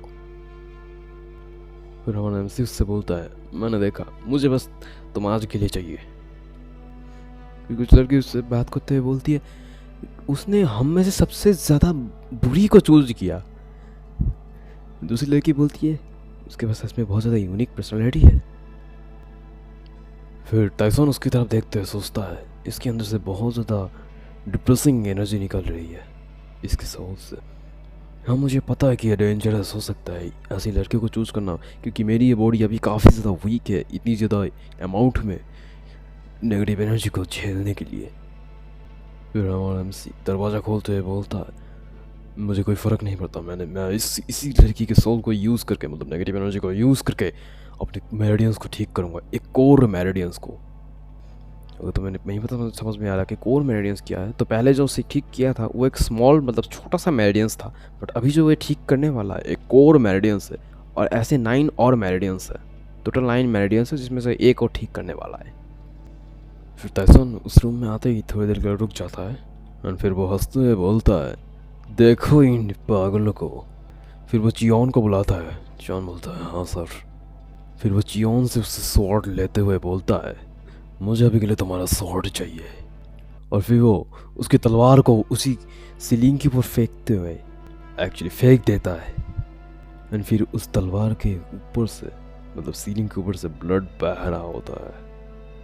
फिर हमारा एमसी उससे बोलता है, मैंने देखा, मुझे बस तुम आज के लिए चाहिए। फिर कुछ लड़की उससे बात करते हुए बोलती है, उसने हम में से सबसे ज़्यादा बुरी को चूज किया। दूसरी लड़की बोलती है, उसके पास सच में बहुत ज़्यादा यूनिक पर्सनालिटी है। फिर टाइसन उसकी तरफ देखते हुए सोचता है, इसके अंदर से बहुत ज़्यादा डिप्रेसिंग एनर्जी निकल रही है इसके सोच से। हाँ मुझे पता है कि ये डेंजरस हो सकता है ऐसी लड़की को चूज़ करना, क्योंकि मेरी ये बॉडी अभी काफ़ी ज़्यादा वीक है इतनी ज़्यादा अमाउंट में नेगेटिव एनर्जी को झेलने के लिए। फिर हमारा एमसी दरवाज़ा खोलते हुए बोलता है, मुझे कोई फ़र्क नहीं पड़ता, मैं इसी लड़की के सोल को यूज़ करके, मतलब नेगेटिव एनर्जी को यूज़ करके अपने मेरिडियंस को ठीक करूँगा, एक कोर मेरिडियंस को। अगर तो मैंने नहीं पता, मुझे समझ में आ रहा कि कोर मेरिडियंस क्या है। तो पहले जो उसे ठीक किया था वो एक स्मॉल, मतलब छोटा सा मेरिडियंस था, बट अभी जो वो ठीक करने वाला है एक कोर मेरिडियंस है, और ऐसे 9 और मेरिडियंस है, टोटल 9 मेरिडियंस है, जिसमें से एक और ठीक करने वाला है। फिर टाइसन उस रूम में आते ही थोड़ी देर के लिए रुक जाता है, और फिर वो हंसते हुए बोलता है, देखो इन पागलों को। फिर वो चियोन को बुलाता है। चियोन बोलता है, हाँ सर। फिर वो चियोन से उससे स्वॉर्ड लेते हुए बोलता है, मुझे अभी के लिए तुम्हारा स्वॉर्ड चाहिए। और फिर वो उसकी तलवार को उसी सीलिंग के ऊपर फेंकते हुए एक्चुअली फेंक देता है, एंड फिर उस तलवार के ऊपर से, मतलब सीलिंग के ऊपर से ब्लड बह रहा होता है।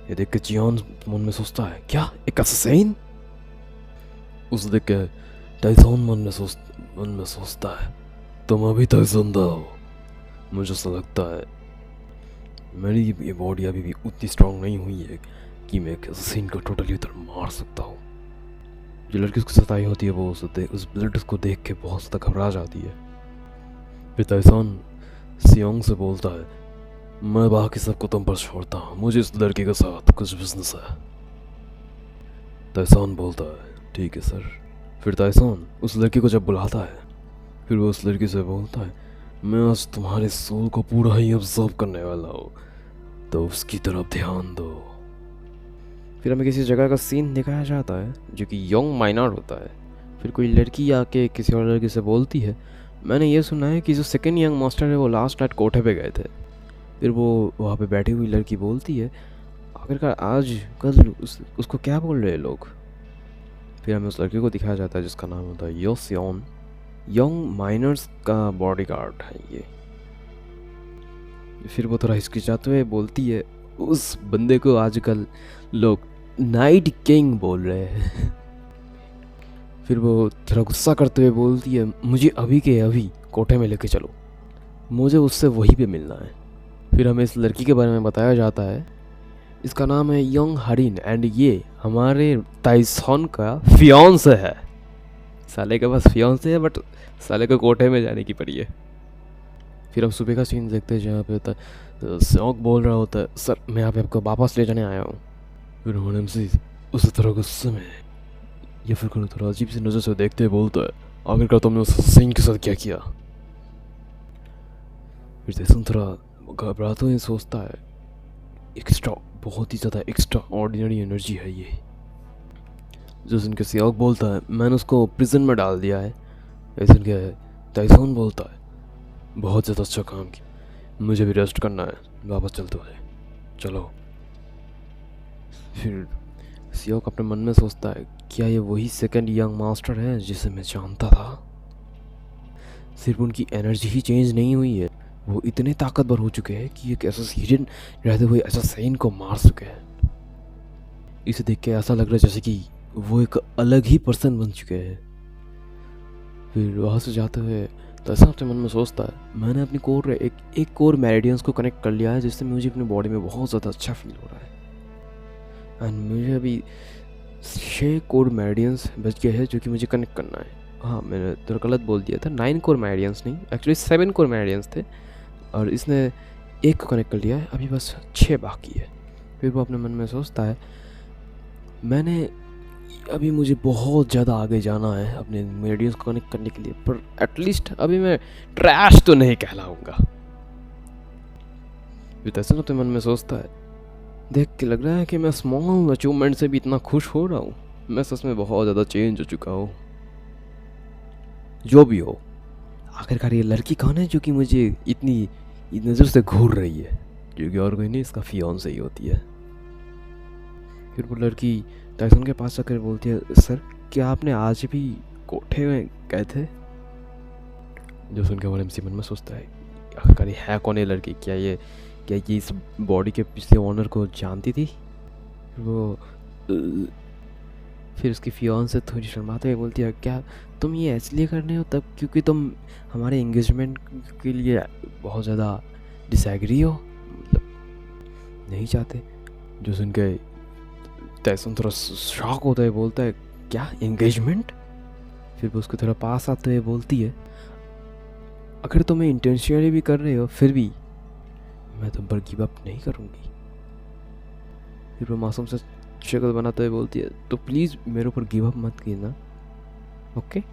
ये देख के चियोन मन में सोचता है, क्या एक असैसिन? उसे देख के टाइसन मन में सोचता है, तुम अभी तक जिंदा हो। मुझे ऐसा लगता है मेरी ये बॉडी अभी भी उतनी स्ट्रांग नहीं हुई है कि मैं एक असैसिन को टोटली उधर मार सकता हूँ। जो लड़की उसकी सताई होती है वो उस ब्लड को देख के बहुत ज़्यादा घबरा जाती है। फिर टाइसन सियोंग से बोलता है, मैं बाकी सबको तुम पर छोड़ता हूँ, मुझे इस लड़की के साथ कुछ बिजनेस है। टाइसन बोलता है, ठीक है सर। फिर टाइसन उस लड़की को जब बुलाता है, फिर वो उस लड़की से बोलता है, मैं आज तुम्हारे सोल को पूरा ही ऑब्जर्व करने वाला हूँ, तो उसकी तरफ ध्यान दो। फिर हमें किसी जगह का सीन दिखाया जाता है जो कि यंग माइनर होता है। फिर कोई लड़की आके किसी और लड़की से बोलती है, मैंने ये सुना है कि जो सेकंड यंग मास्टर है वो लास्ट नाइट कोठे पे गए थे। फिर वो वहाँ पे बैठी हुई लड़की बोलती है, आखिरकार आज कल उसको क्या बोल रहे हैं लोग? फिर हमें उस लड़की को दिखाया जाता है जिसका नाम होता है यो सियोन। यंग माइनर्स का बॉडीगार्ड है ये। फिर वो थोड़ा हिचकिचाते हुए बोलती है, उस बंदे को आजकल लोग नाइट किंग बोल रहे हैं। फिर वो थोड़ा गुस्सा करते हुए बोलती है, मुझे अभी के अभी कोठे में लेके चलो, मुझे उससे वहीं पे मिलना है। फिर हमें इस लड़की के बारे में बताया जाता है, इसका नाम है यंग हरिन एंड ये हमारे ताइसॉन का फियांसे है। साले के पास फियांसे है बट साले को कोठे में जाने की पड़ी है। फिर हम सुबह का सीन देखते हैं जहाँ पे सौंक बोल रहा होता है, सर मैं यहाँ पे आपको वापस ले जाने आया हूँ। फिर MC उसी तरह गुस्से में या फिर थोड़ा अजीब सी नज़र से देखते हुए बोलता है, आखिरकार तुमने उस सिंह के साथ क्या किया। फिर जैसन थोड़ा घबराते हुए सोचता है, एक्स्ट्रा बहुत ही ज़्यादा एक्स्ट्रा ऑर्डिनरी एनर्जी है ये। जैसन के सियाक बोलता है, मैंने उसको प्रिजन में डाल दिया है। जैसन के ताइसॉन बोलता है, बहुत ज़्यादा अच्छा काम किया, मुझे भी रेस्ट करना है, वापस चलते हुए चलो। फिर सियाक अपने मन में सोचता है, क्या ये वही सेकंड यंग मास्टर है जिसे मैं जानता था? सिर्फ उनकी एनर्जी ही चेंज नहीं हुई है, वो इतने ताकतवर हो चुके हैं कि एक एसोसिएशन रहते हुए एसोसिएशन को मार चुके हैं। इसे देख के ऐसा लग रहा है जैसे कि वो एक अलग ही पर्सन बन चुके हैं। फिर वहाँ से जाते हुए तो ऐसा अपने मन में सोचता है, मैंने अपनी कोर एक कोर मेरिडियंस को कनेक्ट कर लिया है जिससे मुझे अपनी बॉडी में बहुत ज़्यादा अच्छा फील हो रहा है। एंड मुझे अभी 6 कोर मेरिडियंस बच गए हैं जो कि मुझे कनेक्ट करना है। हाँ, मैंने थोड़ा गलत बोल दिया था, 9 कोर मेरिडियंस नहीं, एक्चुअली 7 कोर मेरिडियंस थे और इसने एक को कनेक्ट कर लिया है, अभी बस 6 बाकी है। फिर वो अपने मन में सोचता है, अभी मुझे बहुत ज़्यादा आगे जाना है अपने मेरिडियंस को कनेक्ट करने के लिए, पर एटलीस्ट अभी मैं ट्रैश तो नहीं कहलाऊंगा। वितसन अपने मन में सोचता है, देख के लग रहा है कि मैं स्मॉल अचीवमेंट से भी इतना खुश हो रहा हूँ, मैं सच में बहुत ज़्यादा चेंज हो चुका हूँ। जो भी हो, आखिरकार ये लड़की कौन है जो कि मुझे इतनी नज़र से घूर रही है, क्योंकि और कोई नहीं, इसका फियांसे ही होती है। फिर वो लड़की टाइसन के पास आकर बोलती है, सर क्या आपने आज भी कोठे में गए थे? जो सुन के वो MC मन में सोचता है, आखिरकार है कौन ये लड़की, क्या ये इस बॉडी के पिछले ओनर को जानती थी? वो फिर उसकी फियांसे थोड़ी शर्माते हुए बोलती है, क्या तुम ये इसलिए करने हो तब क्योंकि तुम हमारे एंगेजमेंट के लिए बहुत ज़्यादा डिसएग्री हो, मतलब नहीं चाहते? जो सुन के टाइसन थोड़ा शॉक होता है, बोलता है, क्या एंगेजमेंट? फिर वो उसको थोड़ा पास आते हुए बोलती है, अगर तुम्हें इंटेंशनली भी कर रहे हो फिर भी मैं तुम पर गिव अप नहीं करूँगी। फिर वो मासूम से शक्ल बनाते हुए बोलती है, तो प्लीज़ मेरे ऊपर गिव अप मत कीजिए, ओके?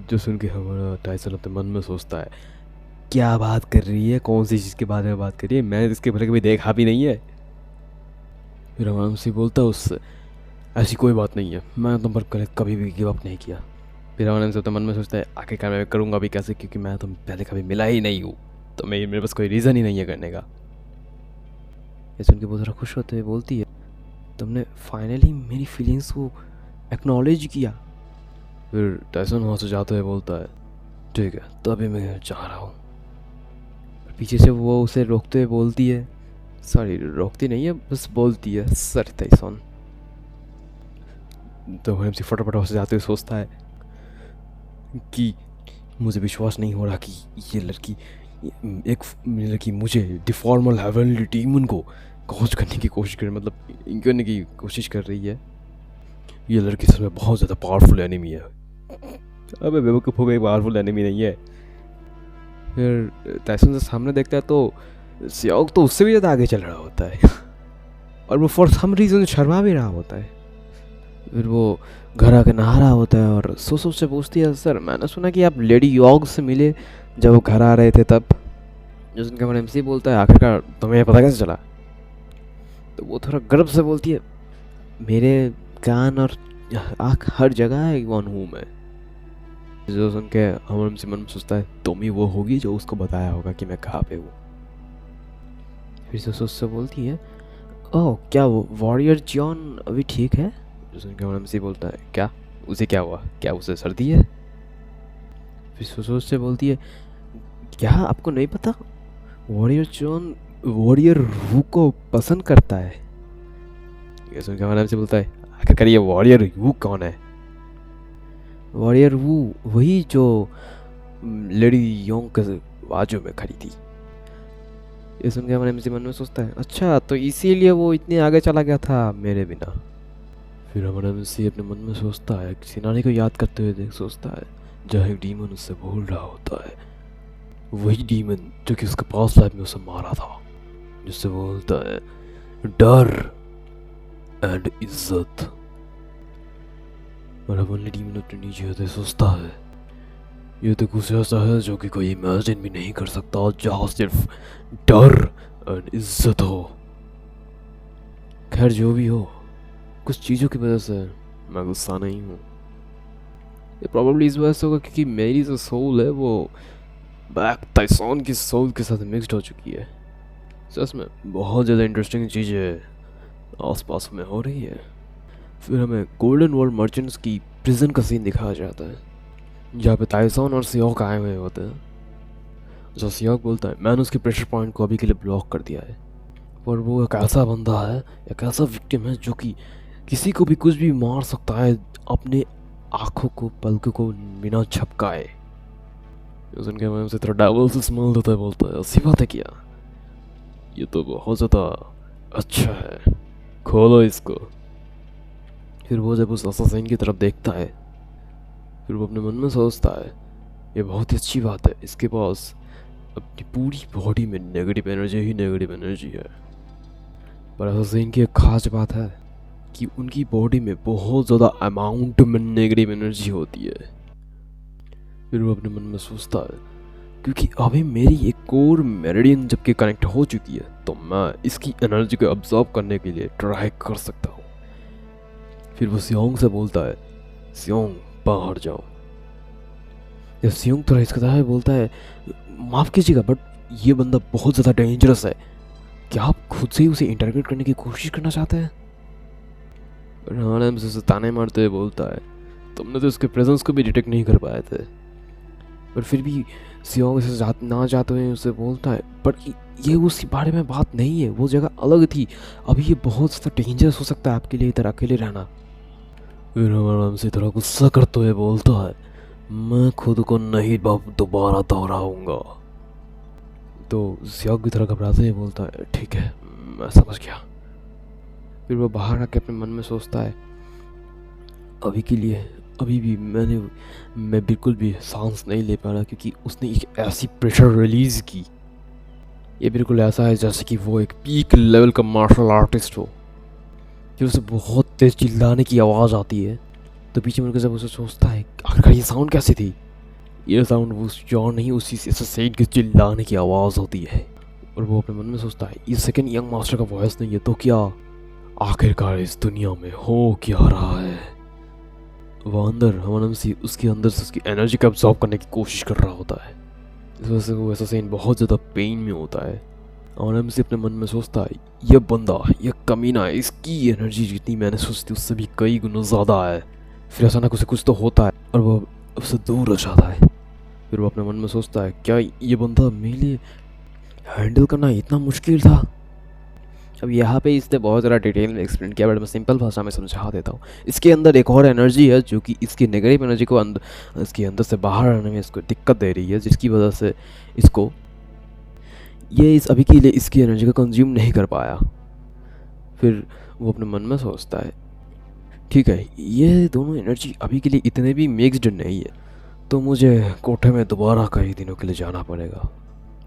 जो सुन के हमारा टाइसन अपने मन में सोचता है, क्या बात कर रही है, कौन सी चीज़ के बारे में बात कर रही है, मैंने इसके पहले कभी देखा भी नहीं है। फिर आराम से बोलता है उससे, ऐसी कोई बात नहीं है, मैं तुम पर कभी भी गिव अप नहीं किया। फिर आनंद से अपने मन में सोचता है, आखिरकार मैं करूँगा भी कैसे, क्योंकि मैं तुम पहले कभी मिला ही नहीं हूँ, तो मेरे पास कोई रीज़न ही नहीं है करने का। ये सुन के बहुत ज़्यादा खुश होते हुए बोलती है, तुमने फाइनली मेरी फीलिंग्स को एक्नॉलेज किया। फिर टाइसन वहाँ से जाते हुए बोलता है, ठीक है तो अभी मैं जा रहा हूँ। पीछे से वो उसे रोकते हुए बोलती है, सॉरी रोकती नहीं है, बस बोलती है, सर टाइसन। तो MC फटाफट वहाँ से जाते हुए सोचता है कि मुझे विश्वास नहीं हो रहा कि ये लड़की मुझे डिफॉर्मल हेवनली डीमन को कॉज करने की कोशिश करने की कोशिश कर रही है। ये लड़की सच में बहुत ज़्यादा पावरफुल एनिमी है। अबे बेवकूफ़ हो गई, पावरफुल एनिमी नहीं है। फिर टाइसन से सामने देखता है तो सियाओक तो उससे भी ज़्यादा आगे चल रहा होता है और वो फॉर सम रीज़न शर्मा भी रहा होता है। फिर वो घर आके नहा रहा होता है और सोच से पूछती है, सर मैंने सुना कि आप लेडी यॉग से मिले जब वो घर आ रहे थे तब। जो उनका मन MC बोलता है, आखिरकार तुम्हें ये पता कैसे चला? तो वो थोड़ा गर्व से बोलती है, मेरे कान और आँख हर जगह है वन हूँ मैं। जो सुन के हमर MC मन में सोचता है, तुम ही वो होगी जो उसको बताया होगा कि मैं कहाँ पे हूँ। फिर से सोच से बोलती है, ओह क्या वो वॉरियर जॉन अभी ठीक है? जो सुन के MC बोलता है, क्या उसे क्या हुआ, क्या उसे सर्दी है? फिर सोच से बोलती है, क्या आपको नहीं पता वॉरियर जॉन वॉरियर रू को पसंद करता है? ये सुन के MC बोलता है, आखिरकार ये वॉरियर रू कौन है? वॉरियर वो वही जो लेडी योंग के बाजू में खड़ी थी। ये सुन के हमारे एमसी मन में सोचता है, अच्छा तो इसीलिए वो इतने आगे चला गया था मेरे बिना। फिर हमारा एमसी अपने मन में सोचता है, किसी नानी को याद करते हुए देख सोचता है, जहाँ एक डीमन उससे बोल रहा होता है, वही डीमन जो कि उसके पास लाइफ में उसे मारा था, जिससे बोलता है डर एंड इज्जत। और अब डीमन अपने नीचे होते सोचता है, ये तो कुछ ऐसा है जो कि कोई इमेजिन भी नहीं कर सकता, जहाँ सिर्फ डर एंड इज्जत हो। खैर जो भी हो, कुछ चीज़ों की वजह से मैं गुस्सा नहीं हूँ। ये प्रॉब्लली इस वजह से होगा क्योंकि मेरी जो सोल है वो बैक टाइसन की सोल के साथ मिक्सड हो चुकी है। सच में बहुत ज़्यादा इंटरेस्टिंग चीज़ें आसपास में हो रही है। फिर हमें गोल्डन वर्ल्ड मर्चेंट्स की प्रिजन का सीन दिखाया जाता है, जहाँ पे टाइसन और सियोक आए हुए होते हैं। जो सियोक बोलता है, मैंने उसके प्रेशर पॉइंट को अभी के लिए ब्लॉक कर दिया है, पर वो एक ऐसा बंदा है, एक ऐसा विक्टिम है जो कि किसी को भी कुछ भी मार सकता है अपने आँखों को पलकों को बिना झपकाए। उनके मन से थोड़ा डबल से स्मेल देता है, बोलता है ऐसी बात है क्या, ये तो बहुत ज़्यादा अच्छा है, खोलो इसको। फिर वो जब उस असैसिन की तरफ देखता है, फिर वो अपने मन में सोचता है, ये बहुत ही अच्छी बात है, इसके पास अपनी पूरी बॉडी में नेगेटिव एनर्जी ही नेगेटिव एनर्जी है। पर असैसिन की एक खास बात है कि उनकी बॉडी में बहुत ज़्यादा अमाउंट में नेगेटिव एनर्जी होती है। फिर वो अपने मन में सोचता है, क्योंकि अभी मेरी एक कोर मेरिडियन जबकि कनेक्ट हो चुकी है, तो मैं इसकी एनर्जी को अब्जॉर्ब करने के लिए ट्राई कर सकता हूँ। फिर वो सियोंग से बोलता है, सियोंग बाहर जाओ। जब सियोंग थोड़ा हिचकता है, बोलता है माफ़ कीजिएगा बट ये बंदा बहुत ज़्यादा डेंजरस है, क्या आप खुद से ही उसे इंटरगेट करने की कोशिश करना चाहते हैं? राणा से ताने मारते हुए बोलता है, तुमने तो उसके प्रेजेंस को भी डिटेक्ट नहीं कर पाए थे। पर फिर भी सियोंग से ना जाते हुए उसे बोलता है, पर ये उस बारे में बात नहीं है, वो जगह अलग थी, अभी ये बहुत ज़्यादा डेंजरस हो सकता है आपके लिए इधर अकेले रहना। फिर आराम से थोड़ा गुस्सा करते हुए बोलता है, मैं खुद को नहीं दोबारा दोहराऊंगा। तो सियोंग की तरह घबराते हुए बोलता है, ठीक है मैं समझ गया। फिर वो बाहर आके अपने मन में सोचता है, अभी के लिए अभी भी मैं बिल्कुल भी सांस नहीं ले पा रहा, क्योंकि उसने एक ऐसी प्रेशर रिलीज़ की, ये बिल्कुल ऐसा है जैसे कि वो एक पीक लेवल का मार्शल आर्टिस्ट हो। फिर उसे बहुत तेज चिल्लाने की आवाज़ आती है, तो पीछे मुड़कर जब उसे सोचता है आखिरकार ये साउंड कैसी थी, ये साउंड वो जॉन नहीं उसी सैड के चिल्लाने की आवाज़ होती है। और वो अपने मन में सोचता है, ये सेकंड यंग मास्टर का वॉइस नहीं है तो क्या आखिरकार इस दुनिया में हो क्या रहा है। वो अंदर हमारा सी उसके अंदर से उसकी एनर्जी को अब्सॉर्ब करने की कोशिश कर रहा होता है, इस वजह से वो ऐसा सीन बहुत ज़्यादा पेन में होता है। और हम से अपने मन में सोचता है, ये बंदा ये कमीना है, इसकी एनर्जी जितनी मैंने सोची थी उससे भी कई गुना ज़्यादा है। फिर अचानक उसे कुछ तो होता है और वो उससे दूर हो जाता है। फिर वो अपने मन में सोचता है, क्या ये बंदा मेरे लिए हैंडल करना इतना मुश्किल था। अब यहाँ पे इसने बहुत ज़्यादा डिटेल में एक्सप्लेन किया, बट मैं सिंपल भाषा में समझा देता हूँ। इसके अंदर एक और एनर्जी है जो कि इसकी नेगेटिव एनर्जी को इसके अंदर से बाहर आने में इसको दिक्कत दे रही है, जिसकी वजह से इसको ये इस अभी के लिए इसकी एनर्जी को कंज्यूम नहीं कर पाया। फिर वो अपने मन में सोचता है, ठीक है ये दोनों एनर्जी अभी के लिए इतने भी मिक्सड नहीं है, तो मुझे कोठे में दोबारा कई दिनों के लिए जाना पड़ेगा।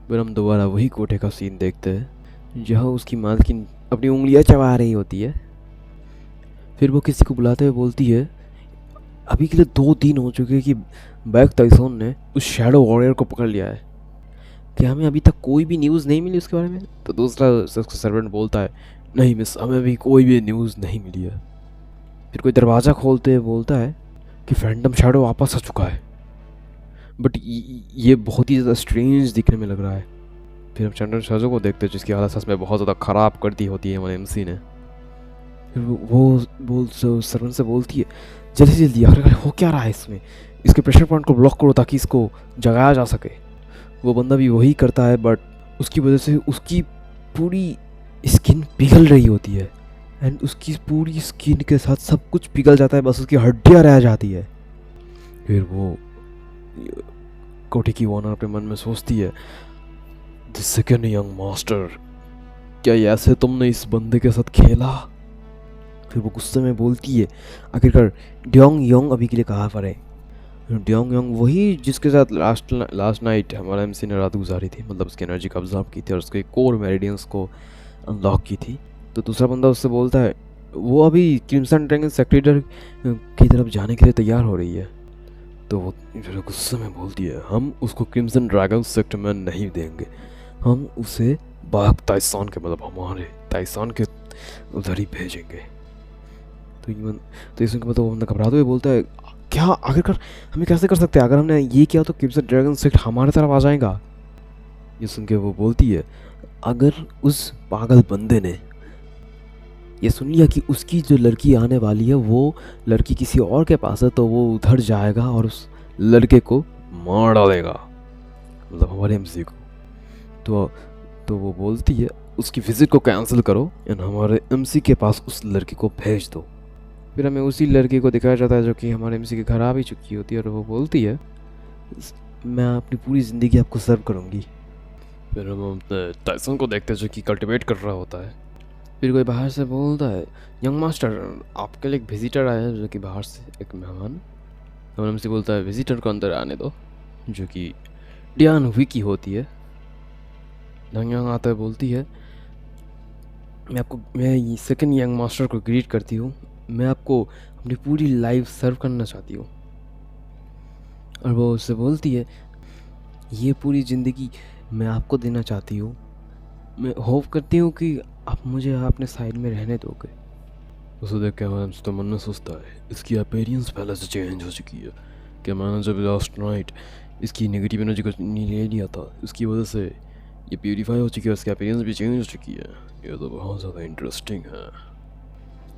फिर हम दोबारा वही कोठे का सीन देखते हैं जहाँ उसकी मालकिन अपनी उंगलियां चबा रही होती है। फिर वो किसी को बुलाते हुए बोलती है, अभी के लिए 2 दिन हो चुके हैं कि बैक टाइसन ने उस शैडो वॉरियर को पकड़ लिया है, क्या हमें अभी तक कोई भी न्यूज़ नहीं मिली उसके बारे में? तो दूसरा उसका सर्वेंट बोलता है, नहीं मिस हमें अभी कोई भी न्यूज़ नहीं मिली है। फिर कोई दरवाज़ा खोलते हुए बोलता है कि फैंटम शैडो वापस आ चुका है, बट ये बहुत ही ज़्यादा स्ट्रेंज दिखने में लग रहा है। फिर हम चंडन शाजो को देखते हैं जिसकी हालत सच में बहुत ज़्यादा ख़राब कर दी होती है हमारे एमसी ने। फिर वो सर्वेंट से बोलती है, जल्दी जल्दी आखिरकार हो क्या रहा है इसमें, इसके प्रेशर पॉइंट को ब्लॉक करो ताकि इसको जगाया जा सके। वो बंदा भी वही करता है, बट उसकी वजह से उसकी पूरी स्किन पिघल रही होती है, एंड उसकी पूरी स्किन के साथ सब कुछ पिघल जाता है, बस उसकी हड्डियाँ रह जाती है। फिर वो कोठी की ओनर अपने मन में सोचती है, द सेकंड यंग मास्टर, क्या ये ऐसे तुमने इस बंदे के साथ खेला? फिर वो गुस्से में बोलती है, आखिरकार ड्योंग योंग अभी के लिए कहाँ पर है? ड्योंग योंग वही जिसके साथ लास्ट नाइट हमारा एमसी ने रात गुजारी थी, मतलब उसकी एनर्जी का ऑब्जर्व की थी और उसके कोर मेरिडियंस को अनलॉक की थी। तो दूसरा बंदा उससे बोलता है, वो अभी क्रिम्सन ड्रैगन सेक्रेटर की तरफ जाने के लिए तैयार हो रही है। तो वो जो गुस्से में बोलती है, हम उसको क्रिम्सन ड्रैगन सेक्टर में नहीं देंगे, हम उसे बाग ताइसान के, मतलब हमारे ताइसान के उधर ही भेजेंगे। तो ये सुनकर मतलब वो बंदा घबराते हुए बोलता है, क्या आखिरकार हमें कैसे कर सकते हैं? अगर हमने ये किया तो क्रिम्सन ड्रैगन सेक्ट हमारे तरफ आ जाएगा। ये सुन के वो बोलती है, अगर उस पागल बंदे ने ये सुन लिया कि उसकी जो लड़की आने वाली है वो लड़की किसी और के पास है, तो वो उधर जाएगा और उस लड़के को मार डालेगा, मतलब हमारे एमसी को। तो वो बोलती है, उसकी विजिट को कैंसिल करो एंड हमारे एमसी के पास उस लड़की को भेज दो। फिर हमें उसी लड़की को दिखाया जाता है जो कि हमारे एमसी के घर आ भी चुकी होती है और वो बोलती है, मैं अपनी पूरी ज़िंदगी आपको सर्व करूँगी। फिर हम अपने टाइसन को देखते हैं जो कि कल्टिवेट कर रहा होता है। फिर कोई बाहर से बोलता है, यंग मास्टर, आपके लिए एक विजिटर आया है, जो कि बाहर से एक मेहमान। हमारे एमसी बोलता है, विजिटर को अंदर आने दो, जो कि डियान हुई की होती है। यंग आता है, बोलती है, मैं सेकंड यंग मास्टर को ग्रीट करती हूँ, मैं आपको अपनी पूरी लाइफ सर्व करना चाहती हूँ। और वो उससे बोलती है, ये पूरी ज़िंदगी मैं आपको देना चाहती हूँ, मैं होप करती हूँ कि आप मुझे अपने साइड में रहने दोगे। उसे देख के हमारा तो मन में सोचता है, इसकी अपीयरेंस पहले से चेंज हो चुकी है, कि मैंने जब लास्ट नाइट इसकी नेगेटिव एनर्जी को ले लिया था, उसकी वजह से ये प्यूरीफाई हो चुकी है, उसकी अपीयरेंस भी चेंज हो चुकी है। ये तो बहुत ज़्यादा इंटरेस्टिंग है।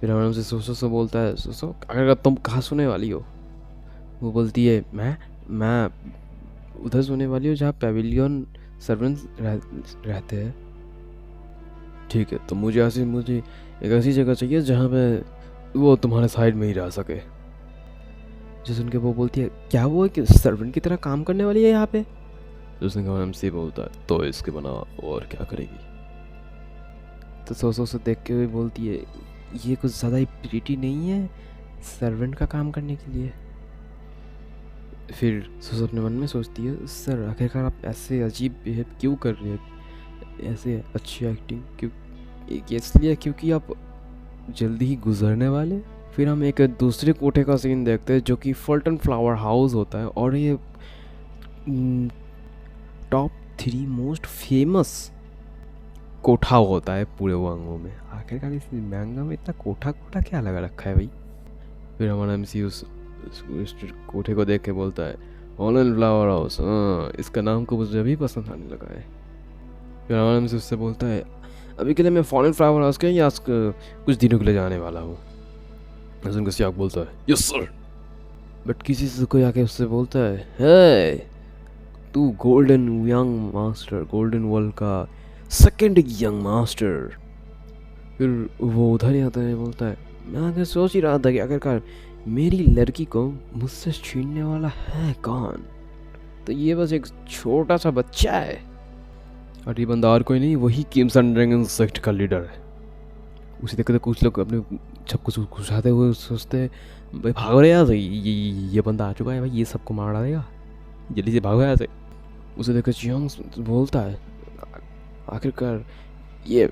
फिर हमारे से सोचो बोलता है, सोचो अगर तुम कहाँ सोने वाली हो? वो बोलती है, मैं उधर सोने वाली हूँ जहाँ पेविलियन सर्वेंट्स रहते हैं। ठीक है, तो मुझे एक ऐसी जगह चाहिए जहाँ पे वो तुम्हारे साइड में ही रह सके। जो सुन के वो बोलती है, क्या वो एक सर्वेंट की तरह काम करने वाली है यहाँ पे? जो सुन के एमसी बोलता है, तो इसके बना और क्या करेगी? तो सोचो से देख के हुए बोलती है, ये कुछ ज़्यादा ही प्रीटी नहीं है सर्वेंट का काम करने के लिए? फिर सोचो अपने मन में सोचती है, सर आखिरकार आप ऐसे अजीब बिहेव क्यों कर रहे हैं, ऐसे अच्छी एक्टिंग क्यों? इसलिए क्योंकि आप जल्दी ही गुजरने वाले। फिर हम एक दूसरे कोठे का सीन देखते हैं जो कि फल्टन फ्लावर हाउस होता है, और ये टॉप 3 मोस्ट फेमस कोठा होता है पूरे वांगो में। आखिरकार इस मैंगा में इतना कोठा क्या लगा रखा है भाई? फिर हमारा एमसी उस कोठे को देख के बोलता है, फॉलन फ्लावर हाउस, हाँ इसका नाम को मुझे अभी पसंद आने लगा है। फिर हमारा एमसी उससे बोलता है, अभी के लिए मैं फॉलन फ्लावर हाउस के यहाँ कुछ दिनों के लिए जाने वाला हूँ। उनका सियाक बोलता है, यस सर। बट किसी से कोई आके उससे बोलता है, हे तू golden young master, golden world का सेकंड यंग मास्टर। फिर वो उधर ही आता है, बोलता है, मैं आगे सोच ही रहा था कि आखिरकार मेरी लड़की को मुझसे छीनने वाला है कौन? तो ये बस एक छोटा सा बच्चा है, और ये बंदा और कोई नहीं, वही क्रिम्सन ड्रैगन सेक्ट का लीडर है। उसी देखते कुछ लोग अपने सब कुछ घुसाते हुए सोचते हैं, भाई भागो रे यार, ये बंदा आ चुका है भाई, ये सबको मार डालेगा, जल्दी से भागो यहाँ से। उसे देखकर चियांग बोलता है, आखिरकार ये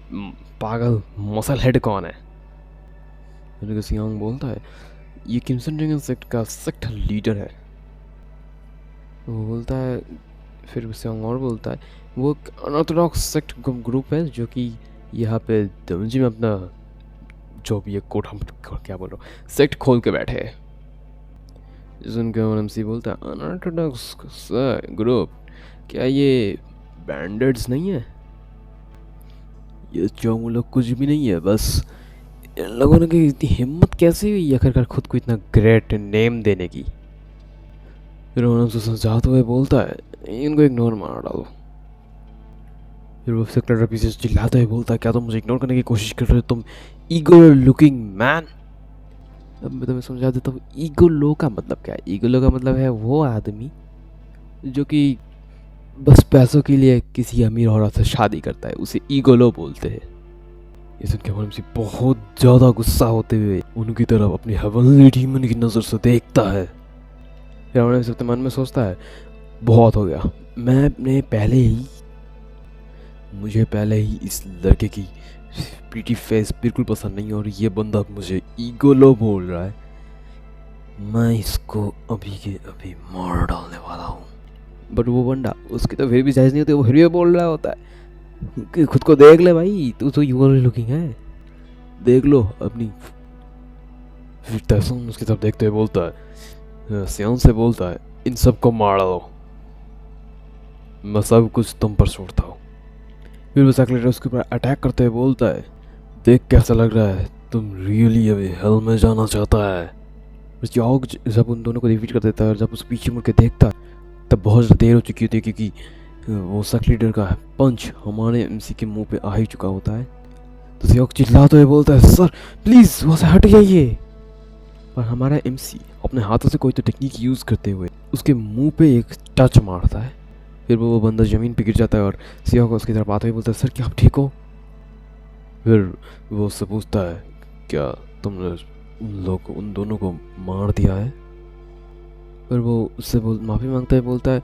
पागल मसल हेड कौन है? चियांग बोलता है, ये क्रिम्सन ड्रैगन सेक्ट का सेक्ट लीडर है। वो बोलता है, फिर चियांग और बोलता है, वो अनऑर्थोडॉक्स सेक्ट ग्रुप है जो कि यहाँ पे डंजी में अपना जो भी एक कोठा, क्या बोल रहा हूँ, सेक्ट खोल के बैठे है। जिनके एमसी बोलता है, अनऑर्थोडॉक्स ग्रुप, क्या ये बैंडर्स नहीं है? ये चौंग लोग कुछ भी नहीं है, बस इन लोगों ने की इतनी हिम्मत कैसे हुई आखिरकार खुद को इतना ग्रेट नेम देने की? फिर उन्होंने समझाते हुए बोलता है, इनको इग्नोर मार डालो। फिर वो सेक्रेटरी पीछे चिल्लाते हुए बोलता है, क्या तुम मुझे इग्नोर करने की कोशिश कर रहे हो, तुम ईगो लुकिंग मैन? अब मैं तुम्हें समझा देता हूँ ईगो लो का मतलब क्या है। ईगो लो का मतलब है वो आदमी जो कि बस पैसों के लिए किसी अमीर औरत से शादी करता है, उसे ईगो लो बोलते हैं। ये सुन के हमारे MC बहुत ज़्यादा गुस्सा होते हुए उनकी तरफ अपनी हेवनली डीमन की नज़र से देखता है। फिर हमारे MC अपने मन में सोचता है बहुत हो गया, मुझे पहले ही इस लड़के की प्रीटी फेस बिल्कुल पसंद नहीं, और ये बंदा मुझे ईगो लो बोल रहा है। मैं इसको अभी के अभी मार डालने वाला हूँ। बट वो बंदा, उसकी तो फिर भी साइज नहीं होती, वो फिर भी बोल रहा होता है कि खुद को देख ले भाई, तू तो ईगो लुकिंग है, देख लो अपनी। फिर तहसन उसकी तरफ देखते हुए बोलता है, सियान से बोलता है, इन सबको मार डालो, मैं सब कुछ तुम पर छोड़ता हूँ। फिर वो सेक्रेटरी उसके ऊपर अटैक करते हुए बोलता है, देख कैसा लग रहा है, तुम रियली अभी हेल में जाना चाहता है। जॉग जब उन दोनों को रिपीट कर देता है और जब उस पीछे मुड़ के देखता है तब बहुत देर हो चुकी होती है, क्योंकि वो सेक्रेटरी का पंच हमारे MC के मुंह पे आ ही चुका होता है। तो सियोक चिल्लाते हुए बोलता है, सर प्लीज वहाँ से हट जाइए। पर हमारा MC अपने हाथों से कोई तो टेक्निक यूज़ करते हुए उसके मुंह पे एक टच मारता है। फिर वो बंदा ज़मीन पे गिर जाता है और सियोक उसकी तरफ आते हुए बोलता है, सर क्या आप ठीक हो? फिर वो उससे पूछता है, क्या तुमने उन दोनों को मार दिया है? पर वो उससे माफ़ी मांगता है, बोलता है,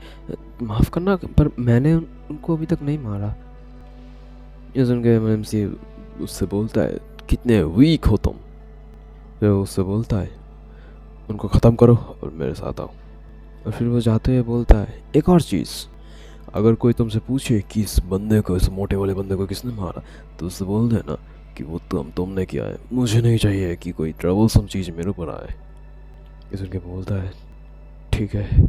माफ़ करना पर मैंने उनको अभी तक नहीं मारा। ये सुन के MC उससे बोलता है, कितने वीक हो तुम। फिर वो उससे बोलता है, उनको ख़त्म करो और मेरे साथ आओ। और फिर वो जाते हुए बोलता है, एक और चीज़, अगर कोई तुमसे पूछे कि इस मोटे वाले बंदे को किसने मारा, तो उससे बोल देना कि वो तुमने किया है। मुझे नहीं चाहिए कि कोई ट्रबलसम चीज़ मेरे ऊपर आए। ये सुन के बोलता है, ठीक है।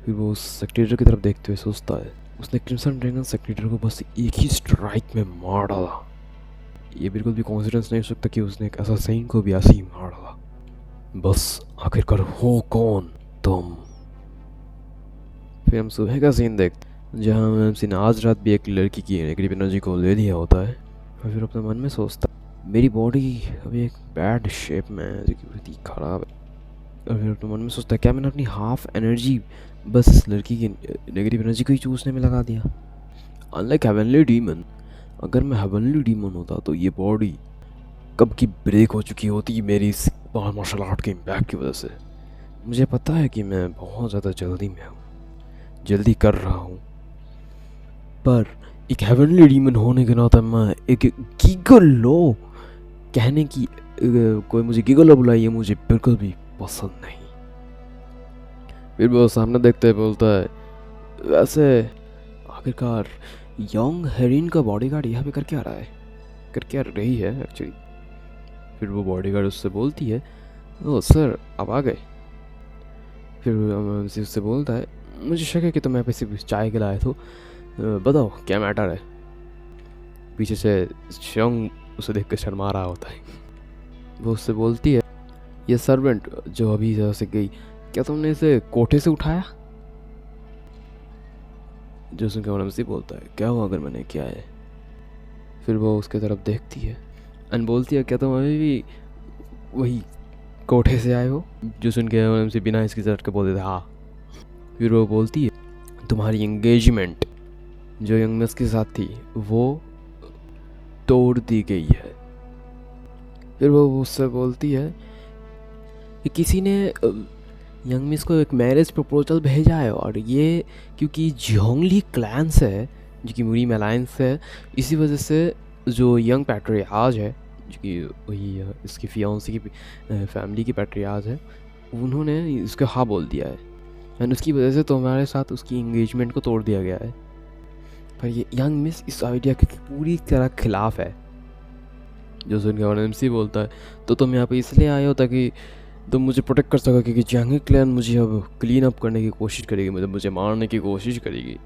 फिर वो उस सेक्रेटरी की तरफ देखते हुए सोचता है, उसने क्रिम्सन ड्रैगन सेक्रेटरी को बस एक ही स्ट्राइक में मार डाला। ये बिल्कुल भी कॉन्फिडेंस नहीं हो सकता कि उसने एक असैसिन को भी ऐसे ही मार डाला। बस आखिरकार हो कौन तुम? फिर हम सुबह का सीन देखते जहाँ MC ने आज रात भी एक लड़की की नेगेटिव एनर्जी को ले लिया होता है। और फिर अपने मन में सोचता, मेरी बॉडी अभी एक बैड शेप में है जो कि बहुत ही ख़राब है। और फिर अपने मन में सोचता है, क्या मैंने अपनी हाफ एनर्जी बस इस लड़की की नेगेटिव एनर्जी को ही चूसने में लगा दिया? अनलाइक हेवनली डीमन, अगर मैं हेवनली डीमन होता तो ये बॉडी कब की ब्रेक हो चुकी होती मेरी इस मार्शल आर्ट के इम्पैक्ट की वजह से। मुझे पता है कि मैं बहुत ज़्यादा जल्दी में हूँ, जल्दी कर रहा हूँ, पर एक हेवनली डीमन होने के नाते मैं एक गीगल लो कहने की कोई मुझे गीगल लो बुलाइए, मुझे बिल्कुल भी पसंद नहीं। फिर वो सामने देखते हुए बोलता है, वैसे आखिरकार यंग हेरिन का बॉडीगार्ड यहाँ पे कर क्या रहा है, कर क्या रही है एक्चुअली? फिर वो बॉडीगार्ड उससे बोलती है, ओ सर आप आ गए। फिर उससे बोलता है, मुझे शक है कि तुम यहाँ पे सिर्फ चाय के लाए तो बताओ क्या मैटर है। पीछे से शंग उसे देख कर शर्मा रहा होता है। वो उससे बोलती है, ये सर्वेंट जो अभी जगह से गई, क्या तुमने इसे कोठे से उठाया? जो सुनकर MC बोलता है, क्या हुआ अगर मैंने किया है? फिर वो उसके तरफ देखती है एंड बोलती है, क्या तुम अभी भी वही कोठे से आए हो? जो सुन के MC बिना इसकी तरफ के बोल देते, हाँ। फिर वो बोलती है, तुम्हारी एंगेजमेंट जो यंग मिस के साथ थी वो तोड़ दी गई है। फिर वो उससे बोलती है कि किसी ने यंग मिस को एक मैरिज प्रपोजल भेजा है, और ये क्योंकि जियोंगली क्लैन से है जो कि मुरी अलायंस है, इसी वजह से जो यंग पैट्रियार्च है जो कि वही इसकी फियांसी की फैमिली की पैट्रियार्च है, उन्होंने इसको हाँ बोल दिया है एंड उसकी वजह से तुम्हारे साथ उसकी इंगेजमेंट को तोड़ दिया गया है। पर ये यंग मिस इस आइडिया के पूरी तरह खिलाफ है। जो सुनकर MC बोलता है, तो तुम यहाँ पे इसलिए आए हो ताकि तुम मुझे प्रोटेक्ट कर सको, क्योंकि जियांगी क्लैन मुझे अब क्लीन अप करने की कोशिश करेगी, मतलब मुझे मारने की कोशिश करेगी।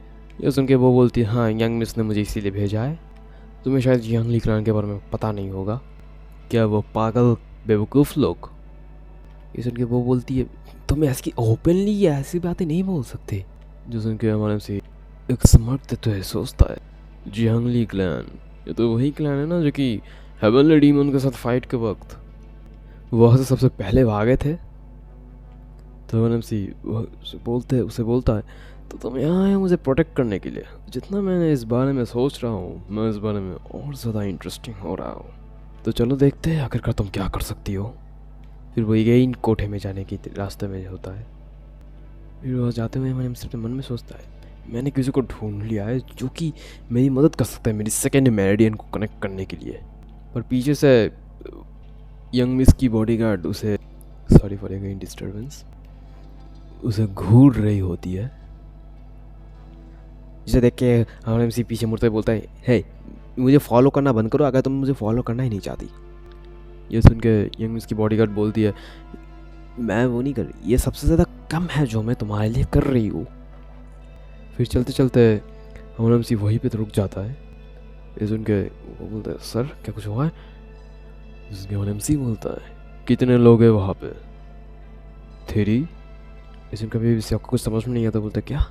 ये सुन के वो बोलती है, हाँ यंग मिस ने मुझे इसीलिए भेजा है। तुम्हें शायद जियांगी क्लैन के बारे में पता नहीं होगा, क्या वो पागल बेवकूफ़ लोग। ये सुन के वो बोलती है, तुम ऐसी ओपनली ऐसी बातें नहीं बोल सकते। जो सुन के हमारे से एक स्मार्ट देते हुए सोचता है, जियांगली क्लैन, ये तो वही क्लैन है ना जो कि हेवनली डीमन के साथ फाइट के वक्त वहाँ से सबसे पहले भागे थे। तो एनएमसी उसे बोलता है तो तुम यहाँ आए हो मुझे प्रोटेक्ट करने के लिए। जितना मैंने इस बारे में सोच रहा हूँ मैं इस बारे में और ज़्यादा इंटरेस्टिंग हो रहा हूँ। तो चलो देखते हैं आखिरकार तुम क्या कर सकती हो। फिर वो यही कोठे में जाने की रास्ते में होता है। फिर वो जाते हुए एनएमसी अपने मन में सोचता है मैंने किसी को ढूंढ लिया है जो कि मेरी मदद कर सकता है मेरी सेकेंड मेरिडियन को कनेक्ट करने के लिए। पर पीछे से यंग मिस की बॉडीगार्ड उसे सॉरी फॉर अगेन डिस्टर्बेंस उसे घूर रही होती है। जिसे देख के एनएमसी पीछे मुड़ते बोलता है हे मुझे फॉलो करना बंद करो अगर तुम मुझे फॉलो करना ही नहीं चाहती। ये सुन के यंग मिस की बॉडीगार्ड बोलती है मैं वो नहीं कर रही, ये सबसे ज़्यादा कम है जो मैं तुम्हारे लिए कर रही हूँ। फिर चलते चलते एनएमसी वहीं पे तो रुक जाता है। ये सुन के वो बोलता है सर क्या कुछ हुआ है। जिसके एनएमसी बोलता है कितने लोग हैं वहाँ पे। 3। इसमें कभी भी आपको कुछ समझ में नहीं आता बोलता क्या।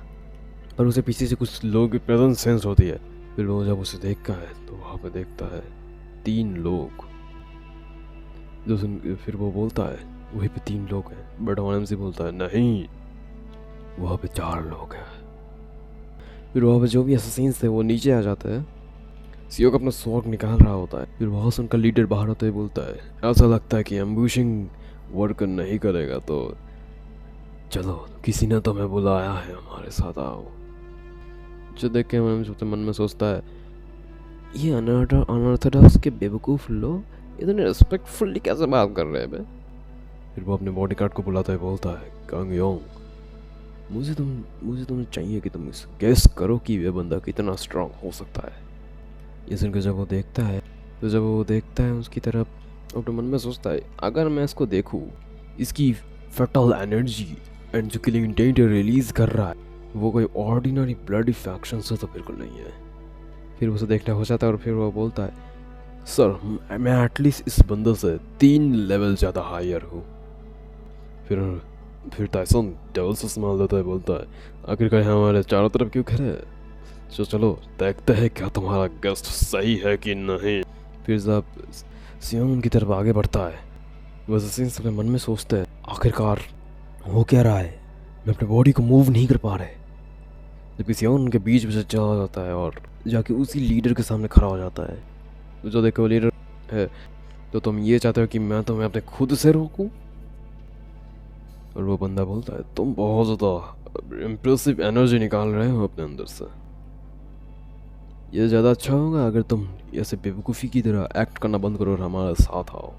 पर उसे पीछे से कुछ लोग की प्रेजेंस सेंस होती है। फिर वो जब उसे देखता है तो वहाँ पे देखता है 3 लोग। फिर वो बोलता है वहीं पे 3 लोग हैं। बट एनएमसी बोलता है नहीं वहाँ पे 4 लोग हैं। फिर वहाँ पे जो भी असैसिन्स थे वो नीचे आ जाते हैं। सीओ का अपना स्वॉर्ड निकाल रहा होता है। फिर वहाँ से उनका लीडर बाहर होते हुए बोलता है ऐसा लगता है कि एम्बुशिंग वर्क नहीं करेगा तो चलो किसी ने तुम्हें बुलाया है हमारे साथ आओ। जो देख के मैं मन में सोचता है ये अनऑर्थोडॉक्स के बेवकूफ़ लोग इतने रिस्पेक्टफुली कैसे बात कर रहे हैं बे। फिर वो अपने बॉडीगार्ड को बुलाता है बोलता है कांग योंग मुझे तुम्हें चाहिए कि तुम इस गेस करो कि ये बंदा कितना स्ट्रांग हो सकता है। ये सुनकर जब वो देखता है उसकी तरफ अपने मन में सोचता है अगर मैं इसको देखूं इसकी फटल एनर्जी एंड जो किलिंग इंटेंट रिलीज कर रहा है वो कोई ऑर्डिनरी ब्लडी फैक्शन से तो बिल्कुल नहीं है। फिर उसे देखना हो जाता है और फिर वो बोलता है सर मैं एटलीस्ट इस बंदे से 3 लेवल ज़्यादा हायर हूँ। फिर टाइसन डेविल से संभाल देता है बोलता है आखिरकार हमारे चारों तरफ क्यों खड़े हैं। तो चलो देखते हैं क्या तुम्हारा गेस्ट सही है कि नहीं। फिर जब सियोंग उनकी तरफ आगे बढ़ता है वैसे अपने मन में सोचते हैं आखिरकार हो क्या रहा है मैं अपने बॉडी को मूव नहीं कर पा रहे। जबकि सियोंग उनके बीच में से चला जाता है और जाके उसी लीडर के सामने खड़ा हो जाता है। तो जो देखो लीडर है तो तुम ये चाहते हो कि मैं तुम्हें अपने खुद से रोकूं। और वो बंदा बोलता है तुम बहुत ज़्यादा इम्प्रेसिव एनर्जी निकाल रहे हो अपने अंदर से। ये ज़्यादा अच्छा होगा अगर तुम ऐसे बेवकूफ़ी की तरह एक्ट करना बंद करो और हमारे साथ आओ।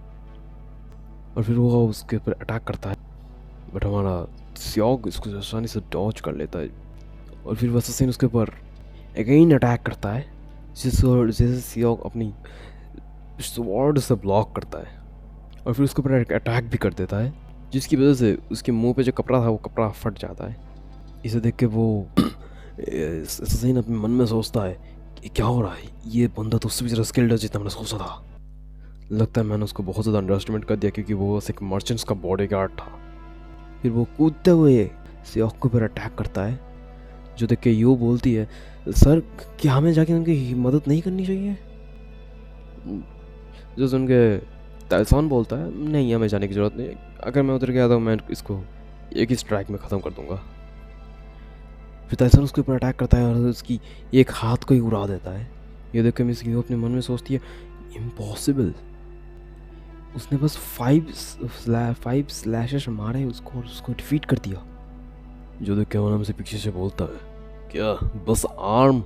और फिर वो उसके ऊपर अटैक करता है बट हमारा सियोंग इसको आसानी से डॉज कर लेता है। और फिर वैसे उसके ऊपर अगेन अटैक करता है जैसे सियोंग अपनी स्वॉर्ड से ब्लॉक करता है और फिर उसके ऊपर अटैक भी कर देता है जिसकी वजह से उसके मुंह पे जो कपड़ा था वो कपड़ा फट जाता है। इसे देख के वो असैसिन अपने मन में सोचता है कि क्या हो रहा है ये बंदा तो उससे भी ज़्यादा स्किल्ड है जितना मैंने सोचा था। लगता है मैंने उसको बहुत ज़्यादा अंडरएस्टिमेट कर दिया क्योंकि वो बस एक मर्चेंट्स का बॉडीगार्ड था। फिर वो कूदते हुए सियोंग के ऊपर अटैक करता है जो देख के यो बोलती है सर क्या हमें जाके उनकी मदद नहीं करनी चाहिए। जो सुन के ताइसन बोलता है नहीं हमें जाने की ज़रूरत नहीं अगर मैं उधर गया तो मैं इसको एक ही स्ट्राइक में ख़त्म कर दूंगा। फिर ताइसन उसके ऊपर अटैक करता है और उसकी एक हाथ को ही उड़ा देता है। ये देख कर मिस गियो अपने मन में सोचती है इम्पॉसिबल उसने बस 5 स्लैशेस मारे उसको और उसको डिफीट कर दिया। जो देख के वो हमसे पीछे से बोलता है क्या बस आर्म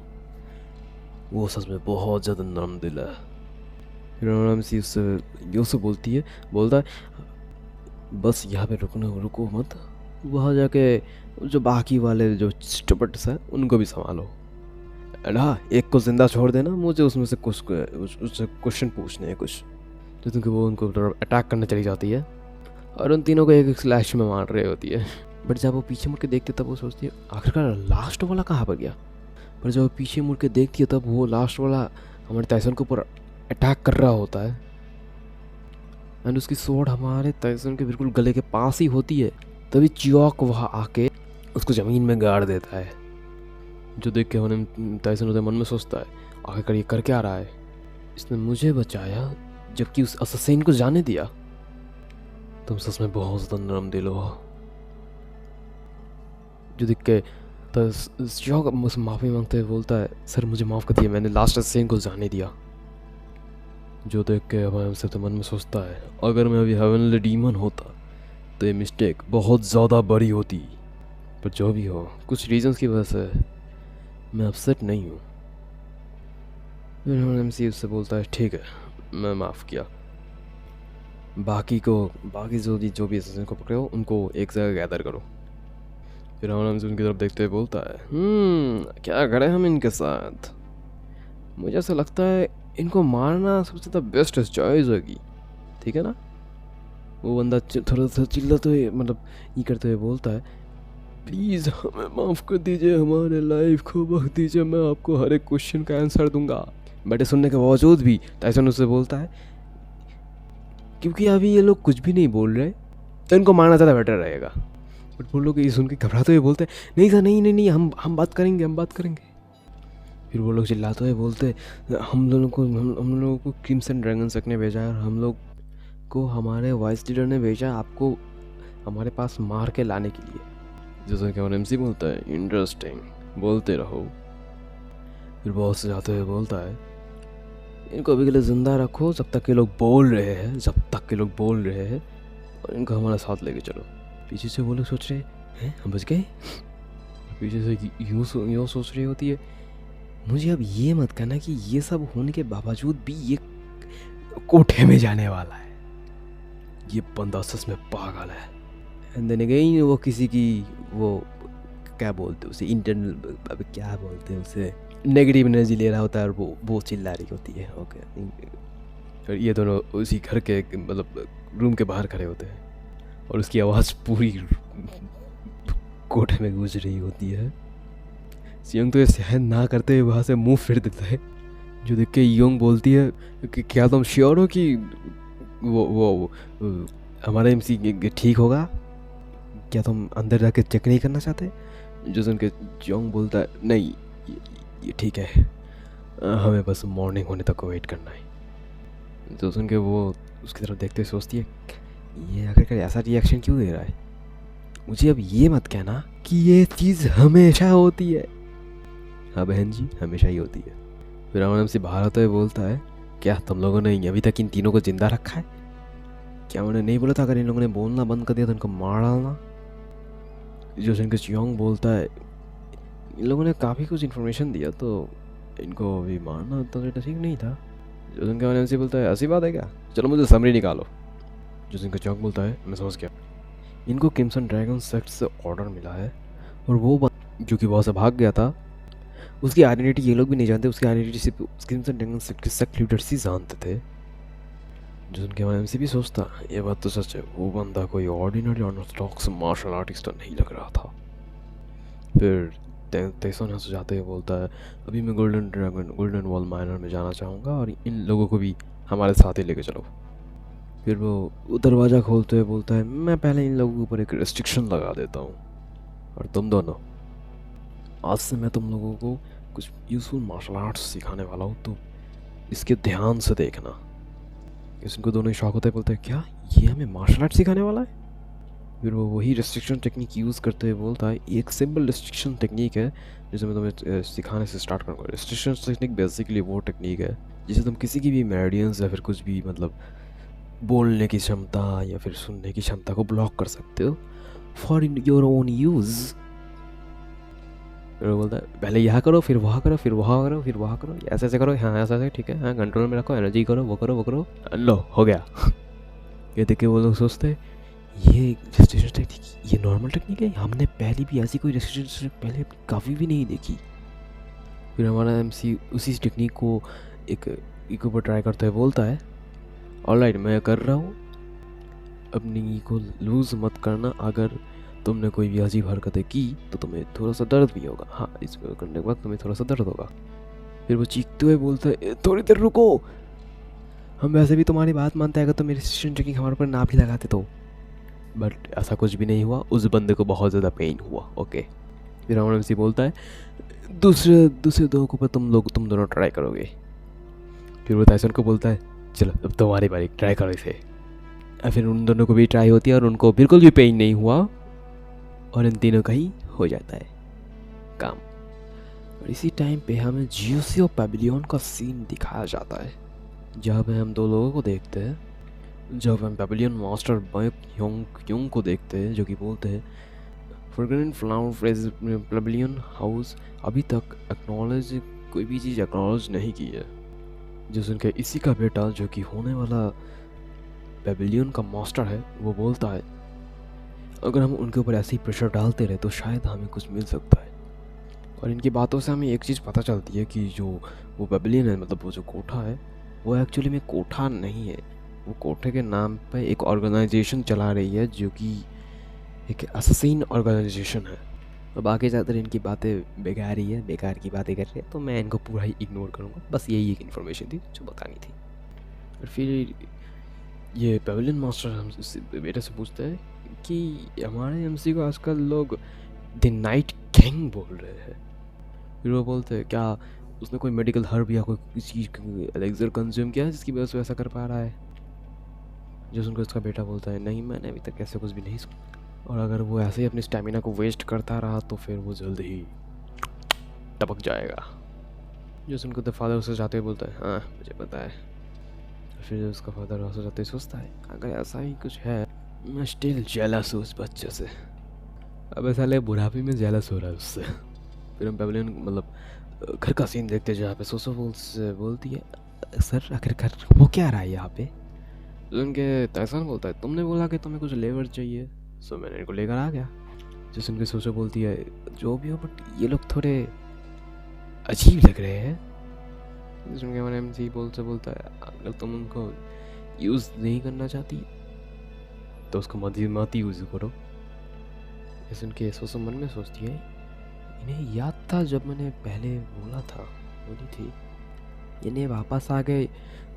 वो सच में बहुत ज़्यादा नरम दिल है। फिर हमसे उससे बोलता है बस यहाँ पे रुको मत वहाँ जाके जो बाकी वाले जो स्टूपिड्स हैं उनको भी संभालो एंड हाँ एक को जिंदा छोड़ देना मुझे उसमें से कुछ उससे क्वेश्चन पूछने हैं कुछ। तो क्योंकि वो उनको अटैक करने चली जाती है और उन तीनों को एक स्लैश में मार रही होती है। बट जब वो पीछे मुड़ के देखती है तब वो सोचती है आखिरकार लास्ट वाला कहाँ पर गया। पर जब वो पीछे मुड़ के देखती है तब वो लास्ट वाला हमारे ताइसन के ऊपर अटैक कर रहा होता है एंड उसकी सोड हमारे ताइसन के बिल्कुल गले के पास ही होती है। तभी चियोक वहाँ आके उसको ज़मीन में गाड़ देता है। जो देख के हमने ताइसन होते मन में सोचता है आखिरकार ये कर क्या रहा है इसने मुझे बचाया जबकि उस असैसिन को जाने दिया। तुम सच में बहुत ज़्यादा नरम दिल हो। जो देख के तो च्योंग मुझसे माफ़ी मांगते हुए बोलता है, सर मुझे माफ़ कर दिया, मैंने लास्ट सीन को जाने दिया। जो देख के अब से तो मन में सोचता है, अगर मैं अभी हेवनली डीमन होता तो ये मिस्टेक बहुत ज़्यादा बड़ी होती। पर जो भी हो, कुछ रीजंस की वजह से मैं अपसेट नहीं हूँ। फिर एमसी उससे बोलता है, ठीक है मैं माफ़ किया। बाकी जो भी असिस्टेंट को पकड़े हो उनको एक जगह गैदर करो। फिर एमसी उनकी तरफ देखते हुए बोलता है, क्या करें हम इनके साथ? मुझे ऐसा लगता है इनको मारना सबसे ज़्यादा बेस्ट चॉइस होगी, ठीक है ना? वो बंदा थोड़ा सा चिल्लाते हुए मतलब ये करते हुए बोलता है, प्लीज़ हमें माफ़ कर दीजिए, हमारे लाइफ को वक्त दीजिए, मैं आपको हर एक क्वेश्चन का आंसर दूंगा। बट सुनने के बावजूद भी टाइसन उससे बोलता है, क्योंकि अभी ये लोग कुछ भी नहीं बोल रहे तो इनको मारना ज़्यादा बेटर रहेगा। बट वो लोग ये सुन के घबराते हुए बोलते हैं, नहीं सर नहीं नहीं नहीं, हम बात करेंगे, हम बात करेंगे। फिर वो लोग चिल्लाते हुए बोलते, हम लोगों को क्रिम्सन ड्रैगन सक ने भेजा है और हम लोग को हमारे वाइस लीडर ने भेजा आपको हमारे पास मार के लाने के लिए। जैसा कि एमसी बोलता है, इंटरेस्टिंग, बोलते रहो। फिर बॉस जाते हुए बोलता है, इनको अभी के लिए ज़िंदा रखो जब तक ये लोग बोल रहे हैं, और इनको हमारे साथ लेके चलो। पीछे से वो लोग सोच रहे हैं, हम बच गए। पीछे से यूँ सोच रही होती है, मुझे अब ये मत कहना कि ये सब होने के बावजूद भी ये कोठे में जाने वाला है। ये बंदा सच में पागल है। एंड देन अगेन वो किसी की वो क्या बोलते हैं उसे, इंटरनल अब क्या बोलते हैं उसे, नेगेटिव एनर्जी ले रहा होता है और वो चिल्ला रही होती है। ओके, और ये दोनों उसी घर के मतलब रूम के बाहर खड़े होते हैं और उसकी आवाज़ पूरी कोठे में गूंज रही होती है। सियोंग तो ये सहन ना करते हुए वहाँ से मुंह फेर देता है। जो देख के योंग बोलती है कि क्या तुम श्योर हो कि वो हमारा एमसी ठीक होगा? क्या तुम अंदर जाके चेक नहीं करना चाहते? जो सुन के योंग बोलता है, नहीं ये ठीक है, हमें बस मॉर्निंग होने तक वेट करना है। जो सुन के वो उसकी तरफ देखते हुए सोचती है, ये आखिरकार ऐसा रिएक्शन क्यों दे रहा है? मुझे अब ये मत कहना कि ये चीज़ हमेशा होती है। हाँ बहन जी, हमेशा ही होती है। फिर अमन से बाहर आता है, बोलता है, क्या तुम लोगों ने अभी तक इन तीनों को जिंदा रखा है? क्या उन्हें नहीं बोला था अगर इन लोगों ने बोलना बंद कर दिया तो इनको मार डालना? जो सिंह चियोंग बोलता है, इन लोगों ने काफ़ी कुछ इन्फॉर्मेशन दिया तो इनको अभी मारना तो ठीक नहीं था। जो सिंह का से बोलता है, ऐसी बात है क्या? चलो मुझे समरी निकालो। जो सिंह चियोंग बोलता है, मैं समझ गया, इनको क्रिम्सन ड्रैगन सेक्ट से ऑर्डर मिला है और वो जो कि वहाँ से भाग गया था, उसकी आइडेंटिटी ये लोग भी नहीं जानते, उसकी आइडेंटिटी सिर्फ क्रिम्सन ड्रैगन सेक्ट के सेक्ट लीडर्स ही जानते थे। जो उनके बारे में भी सोचता, ये बात तो सच है, वो बंदा कोई ऑर्डिनरी ऑर्थोडॉक्स मार्शल आर्टिस्ट नहीं लग रहा था। फिर तेसन यहाँ से जाते हुए बोलता है, अभी मैं गोल्डन वॉल माइनर में जाना चाहूँगा और इन लोगों को भी हमारे साथ ही लेके चलो। फिर वो दरवाज़ा खोलते हुए बोलता है, मैं पहले इन लोगों के ऊपर एक रेस्ट्रिक्शन लगा देता हूँ, और तुम दोनों, आज से मैं तुम लोगों को कुछ यूज़फुल मार्शल आर्ट्स सिखाने वाला हूँ, तो इसके ध्यान से देखना। इसको दोनों शौक होते बोलते हैं, क्या ये हमें मार्शल आर्ट सिखाने वाला है? फिर वो वही रेस्ट्रिक्शन टेक्निक यूज़ करते हुए बोलता है, एक सिंपल रेस्ट्रिक्शन टेक्निक है जिसे मैं तुम्हें सिखाने से स्टार्ट करूँगा। रेस्ट्रिक्शन टेक्निक बेसिकली वो टेक्निक है जिसे तुम किसी की भी मेरिडियंस या फिर कुछ भी मतलब बोलने की क्षमता या फिर सुनने की क्षमता को ब्लॉक कर सकते हो फॉर योर ओन यूज़। फिर बोलता है, पहले यहाँ करो, फिर वहाँ करो, फिर वहाँ करो, फिर वहाँ करो, ऐसे ऐसे करो, हाँ ऐसा ऐसे, ठीक है, हाँ कंट्रोल में रखो, एनर्जी करो, वो करो, लो हो गया। ये देख के वो लोग सोचते, ये रेस्ट्रिक्शन टेक्निक ये नॉर्मल टेक्निक है, हमने पहले भी ऐसी कोई रेस्ट्रिक्शन पहले काफ़ी भी नहीं देखी। फिर हमारा एमसी उसी टेक्निक को एक ऊपर ट्राई करते हुए बोलता है, ऑलराइट मैं कर रहा हूँ, अपनी को लूज़ मत करना, अगर तुमने कोई भी अजीब हरकतें की तो तुम्हें थोड़ा सा दर्द भी होगा, हाँ इसको करने के बाद तुम्हें थोड़ा सा दर्द होगा। फिर वो चीखते हुए बोलता है, थोड़ी देर रुको, हम वैसे भी तुम्हारी बात मानते हैं, अगर तुम मेरी रेस्ट्रिक्शन टेक्निक हमारे ऊपर ना भी लगाते तो। बट ऐसा कुछ भी नहीं हुआ, उस बंदे को बहुत ज़्यादा पेन हुआ। ओके, फिर रावण एमसी बोलता है, दूसरे दो को पर तुम दोनों ट्राई करोगे। फिर वो टाइसन को बोलता है, चलो अब तुम्हारी बारी, ट्राई करो इसे। और फिर उन दोनों को भी ट्राई होती है और उनको बिल्कुल भी पेन नहीं हुआ और इन तीनों का ही हो जाता है काम। और इसी टाइम पे हमें जियोसी और पेबिलियन का सीन दिखाया जाता है, जहाँ पे हम दो लोगों को देखते हैं। जब हम पेबिलियन मास्टर बाइक योंग को देखते हैं, जो कि बोलते हैं forgotten flower phrase pavilion house अभी तक एक्नॉलेज कोई भी चीज़ एक्नॉलेज नहीं की है। जो सुन के इसी का बेटा जो कि होने वाला पेबिलियन का मास्टर है, वो बोलता है अगर हम उनके ऊपर ऐसे ही प्रेशर डालते रहे तो शायद हमें कुछ मिल सकता है। और इनकी बातों से हमें एक चीज़ पता चलती है कि जो वो पेबिलियन है, मतलब वो जो कोठा है, वो एक्चुअली में कोठा नहीं है। वो कोठे के नाम पे एक ऑर्गेनाइजेशन चला रही है जो कि एक अससीन ऑर्गेनाइजेशन है। अब आगे ज़्यादातर इनकी बातें बेकार ही है, बेकार की बातें कर रहे हैं, तो मैं इनको पूरा ही इग्नोर करूँगा। बस यही एक इन्फॉर्मेशन थी जो बतानी थी। और फिर ये पेविलियन मास्टर हम बेटे से पूछते हैं कि हमारे एमसी को आजकल लोग द नाइट किंग बोल रहे हैं। फिर वो बोलते हैं क्या उसने कोई मेडिकल हर्ब या कोई चीज़ एलेक्सर कंज्यूम किया है जिसकी वजह से ऐसा कर पा रहा है। जो सुनकर उसका बेटा बोलता है नहीं, मैंने अभी तक ऐसे कुछ भी नहीं सुना, और अगर वो ऐसे ही अपनी स्टेमिना को वेस्ट करता रहा तो फिर वो जल्द ही टपक जाएगा। जो सुनकर द फादर उससे जाते हुए बोलता है हाँ मुझे पता है। फिर उसका फादर उससे जाते ही सोचता है अगर ऐसा ही कुछ है, मैं स्टिल जेलस हूँ उस बच्चे से। अब साले बुढ़ापे में जेलस हो रहा है उससे। फिर हम पेविलियन मतलब घर का सीन देखते हैं जहाँ पे सोसो बोलती है सर आखिरकार वो क्या रहा है यहाँ पे। उनके तहसान बोलता है तुमने बोला कि तुम्हें कुछ लेबर चाहिए, सो मैंने इनको लेकर आ गया। जो सुन के सोचो बोलती है जो भी हो बट ये लोग थोड़े अजीब लग रहे हैं। सुन के मैंने एमसी बोलता है अगर तुम उनको यूज़ नहीं करना चाहती तो उसको मत यूज़ करो। सुन के सोचो मन में सोचती है इन्हें याद था जब मैंने पहले बोली थी, इन्हें वापस आ गए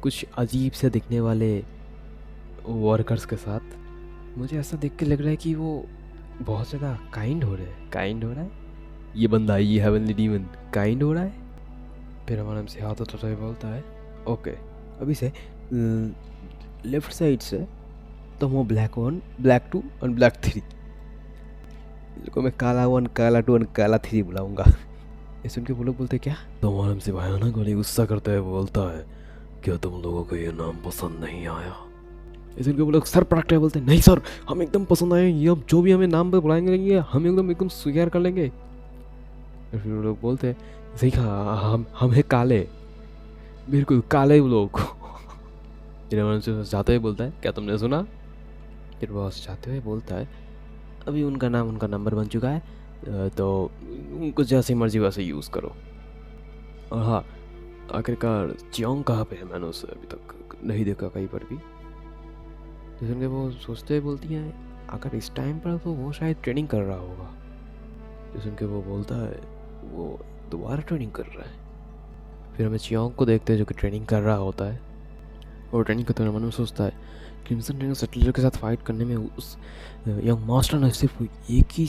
कुछ अजीब से दिखने वाले वर्कर्स के साथ। मुझे ऐसा देख के लग रहा है कि वो बहुत ज़्यादा काइंड हो रहा है ये बंदा, ये हेवनली डीमन काइंड हो रहा है। फिर हमारा हमसे हाथ उठाता हुआ बोलता है ओके अभी से लेफ्ट साइड से तो वो ब्लैक 1 ब्लैक 2 और ब्लैक 3 को मैं काला 1 काला 2 और काला 3 बुलाऊंगा। ये सुन के वो लोग बोलते क्या, तो हमारा हमसे भयानक वाली गुस्सा करता है, बोलता है क्या तुम लोगों को ये नाम पसंद नहीं आया। इसी के वो लोग सर पटकते बोलते हैं नहीं सर हम एकदम पसंद आए, ये अब जो भी हमें नाम पे बुलाएंगे हम एकदम स्वीकार कर लेंगे। फिर वो लोग बोलते हैं सही कहा, हम हैं काले, बिल्कुल काले वो लोग। फिर से जाते हुए बोलता है क्या तुमने सुना। फिर बॉस जाते हुए बोलता है अभी उनका नाम उनका नंबर बन चुका है तो उनको जैसी मर्जी वैसे यूज़ करो। और हाँ आखिरकार चियोंग कहाँ पे है, मैंने उसे अभी तक नहीं देखा कहीं पर भी। जिसमें कि वो सोचते हुए बोलती हैं अगर इस टाइम पर तो वो शायद ट्रेनिंग कर रहा होगा। जिसमें कि वो बोलता है वो दोबारा ट्रेनिंग कर रहा है। फिर हमें चियोंग को देखते हैं जो कि ट्रेनिंग कर रहा होता है, और ट्रेनिंग करते हुए मन में सोचता है क्रिम्सन ड्रैगन सेटलर के साथ फाइट करने में उस यंग मास्टर ने सिर्फ एक ही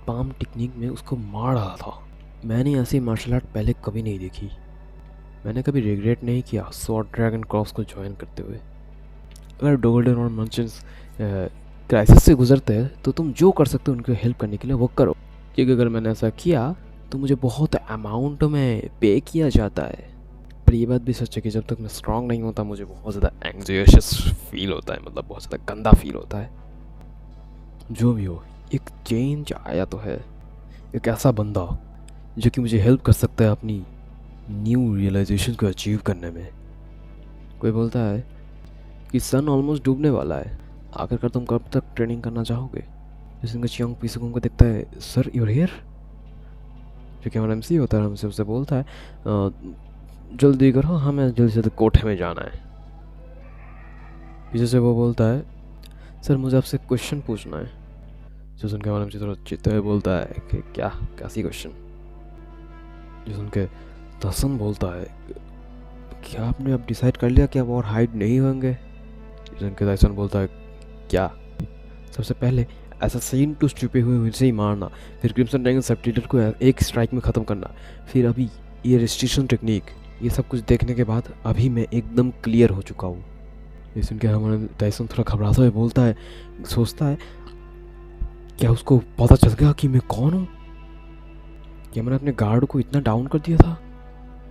पाम टेक्निक में उसको मार रहा था। मैंने ऐसी मार्शल आर्ट पहले कभी नहीं देखी, मैंने कभी रिग्रेट नहीं किया स्वॉर्ड ड्रैगन क्रॉस को ज्वाइन करते हुए। अगर गोल्डन और मर्चेंट्स क्राइसिस से गुजरते हैं तो तुम जो कर सकते हो उनकी हेल्प करने के लिए वो करो, क्योंकि अगर मैंने ऐसा किया तो मुझे बहुत अमाउंट में पे किया जाता है। पर ये बात भी सच है कि जब तक मैं स्ट्रांग नहीं होता मुझे बहुत ज़्यादा एंग्जाइशियस फील होता है, मतलब बहुत ज़्यादा गंदा फील होता है। जो भी हो एक चेंज आया तो है, एक ऐसा बंदा जो कि मुझे हेल्प कर सकता है अपनी न्यू रियलाइजेशन को अचीव करने में। कोई बोलता है कि सन ऑलमोस्ट डूबने वाला है, आखिरकार तुम कब तक ट्रेनिंग करना चाहोगे। जिसने चियोंग पीसुकुंग को देखता है सर यूर हियर, जो कि हमारा एमसी होता है, हमसे उससे बोलता है जल्दी करो हमें जल्दी से कोठे में जाना है। पीछे से वो बोलता है सर मुझे आपसे क्वेश्चन पूछना है। जो सुन के हमारा एमसी थोड़ा चित्ते हुए बोलता है कि क्या कैसी क्वेश्चन। जो सुन के दसन बोलता है क्या आपने अब डिसाइड कर लिया कि अब और हाइड नहीं होंगे। जिनके दाइसन बोलता है क्या, सबसे पहले असैसिन टू छुपे हुए उनसे ही मारना, फिर क्रिम्सन ड्रैगन सबटिलर को एक स्ट्राइक में ख़त्म करना, फिर अभी ये रेस्ट्रिक्शन टेक्निक, ये सब कुछ देखने के बाद अभी मैं एकदम क्लियर हो चुका हूँ। ये सुन के हमारा टाइसन थोड़ा घबराता हुआ बोलता है, सोचता है क्या उसको पता चल गया कि मैं कौन हूँ? क्या मैंने अपने गार्ड को इतना डाउन कर दिया था?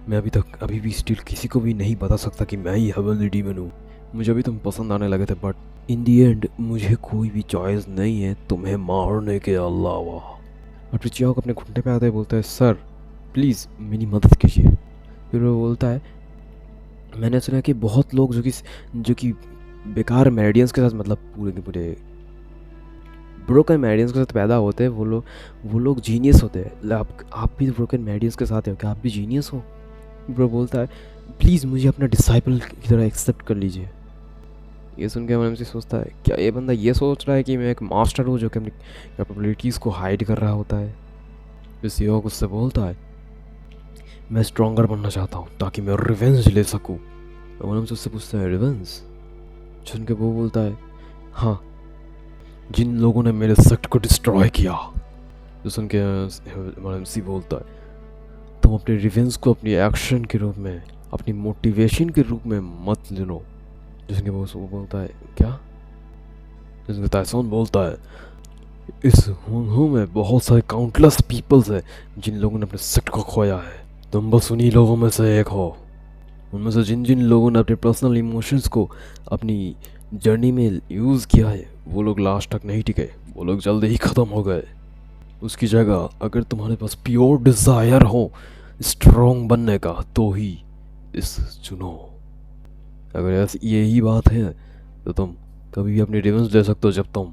मैं अभी भी स्टिल किसी को भी नहीं बता सकता कि मैं ही हेवनली डीमन हूँ। मुझे अभी तुम पसंद आने लगे थे, बट इन दी एंड मुझे कोई भी चॉइस नहीं है तुम्हें मारने के अलावा। और फिर चियाओ अपने घुटने पे आता है, बोलता है सर प्लीज़ मेरी मदद कीजिए। फिर वो बोलता है मैंने सुना कि बहुत लोग जो कि बेकार मेरिडियंस के साथ, मतलब पूरे के पूरे ब्रोकन मेरिडियंस के साथ पैदा होते हैं, वो लोग जीनियस होते हैं। आप भी ब्रोकन मेरिडियंस के साथ हो, क्या आप भी जीनियस हो? ब्रो बोलता है प्लीज़ मुझे अपना डिसाइपल की तरह एक्सेप्ट कर लीजिए। ये सुन के मन से सोचता है क्या ये बंदा ये सोच रहा है कि मैं एक मास्टर हूँ जो कि अपनी कैपेबिलिटीज़ को हाइड कर रहा होता है। फिर सीओ उससे बोलता है मैं स्ट्रॉन्गर बनना चाहता हूँ ताकि मैं रिवेंज ले सकूँ। मन से उससे पूछता है रिवेंज? सुन के वो बोलता है हाँ, जिन लोगों ने मेरे सेक्ट को डिस्ट्रॉय किया। तो सुन के एमसी बोलता है तुम अपने रिवेंज को अपनी एक्शन के रूप में, अपनी मोटिवेशन के रूप में मत लो। जिसके वो बोलता है क्या? जिसके ताइसोन बोलता है इस हुनहु में बहुत सारे काउंटलेस पीपल्स हैं जिन लोगों ने अपने सेक्ट को खोया है। तुम बस उन्हीं लोगों में से एक हो। उनमें से जिन जिन लोगों ने अपने पर्सनल इमोशंस को अपनी जर्नी में यूज़ किया है वो लोग लास्ट तक नहीं टिके, वो लोग जल्दी ही ख़त्म हो गए। उसकी जगह अगर तुम्हारे पास प्योर डिज़ायर हो स्ट्रॉन्ग बनने का तो ही इस चुनो। अगर ऐसी यही बात है तो तुम कभी भी अपनी रिवेंज ले सकते हो जब तुम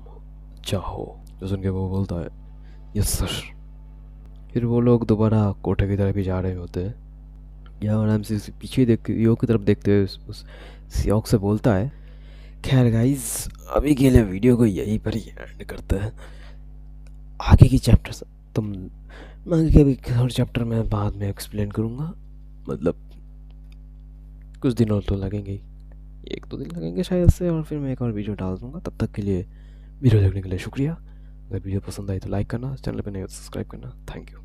चाहो। जो सुन के वो बोलता है यस सर। फिर वो लोग दोबारा कोठे की तरफ ही जा रहे होते हैं। या आराम से पीछे देख यो की तरफ देखते हुए उस सियोक से बोलता है खैर गाइस अभी के लिए वीडियो को यहीं पर ही एंड करते हैं। आगे की चैप्टर तुम आगे के भी हर चैप्टर में बाद में एक्सप्लेन करूँगा। मतलब कुछ दिन और तो लगेंगे ही, 1-2 दिन लगेंगे शायद से, और फिर मैं एक और वीडियो डाल दूँगा। तब तक के लिए वीडियो देखने के लिए शुक्रिया। अगर वीडियो पसंद आई तो लाइक करना, चैनल पर नहीं हो तो सब्सक्राइब करना। Thank you.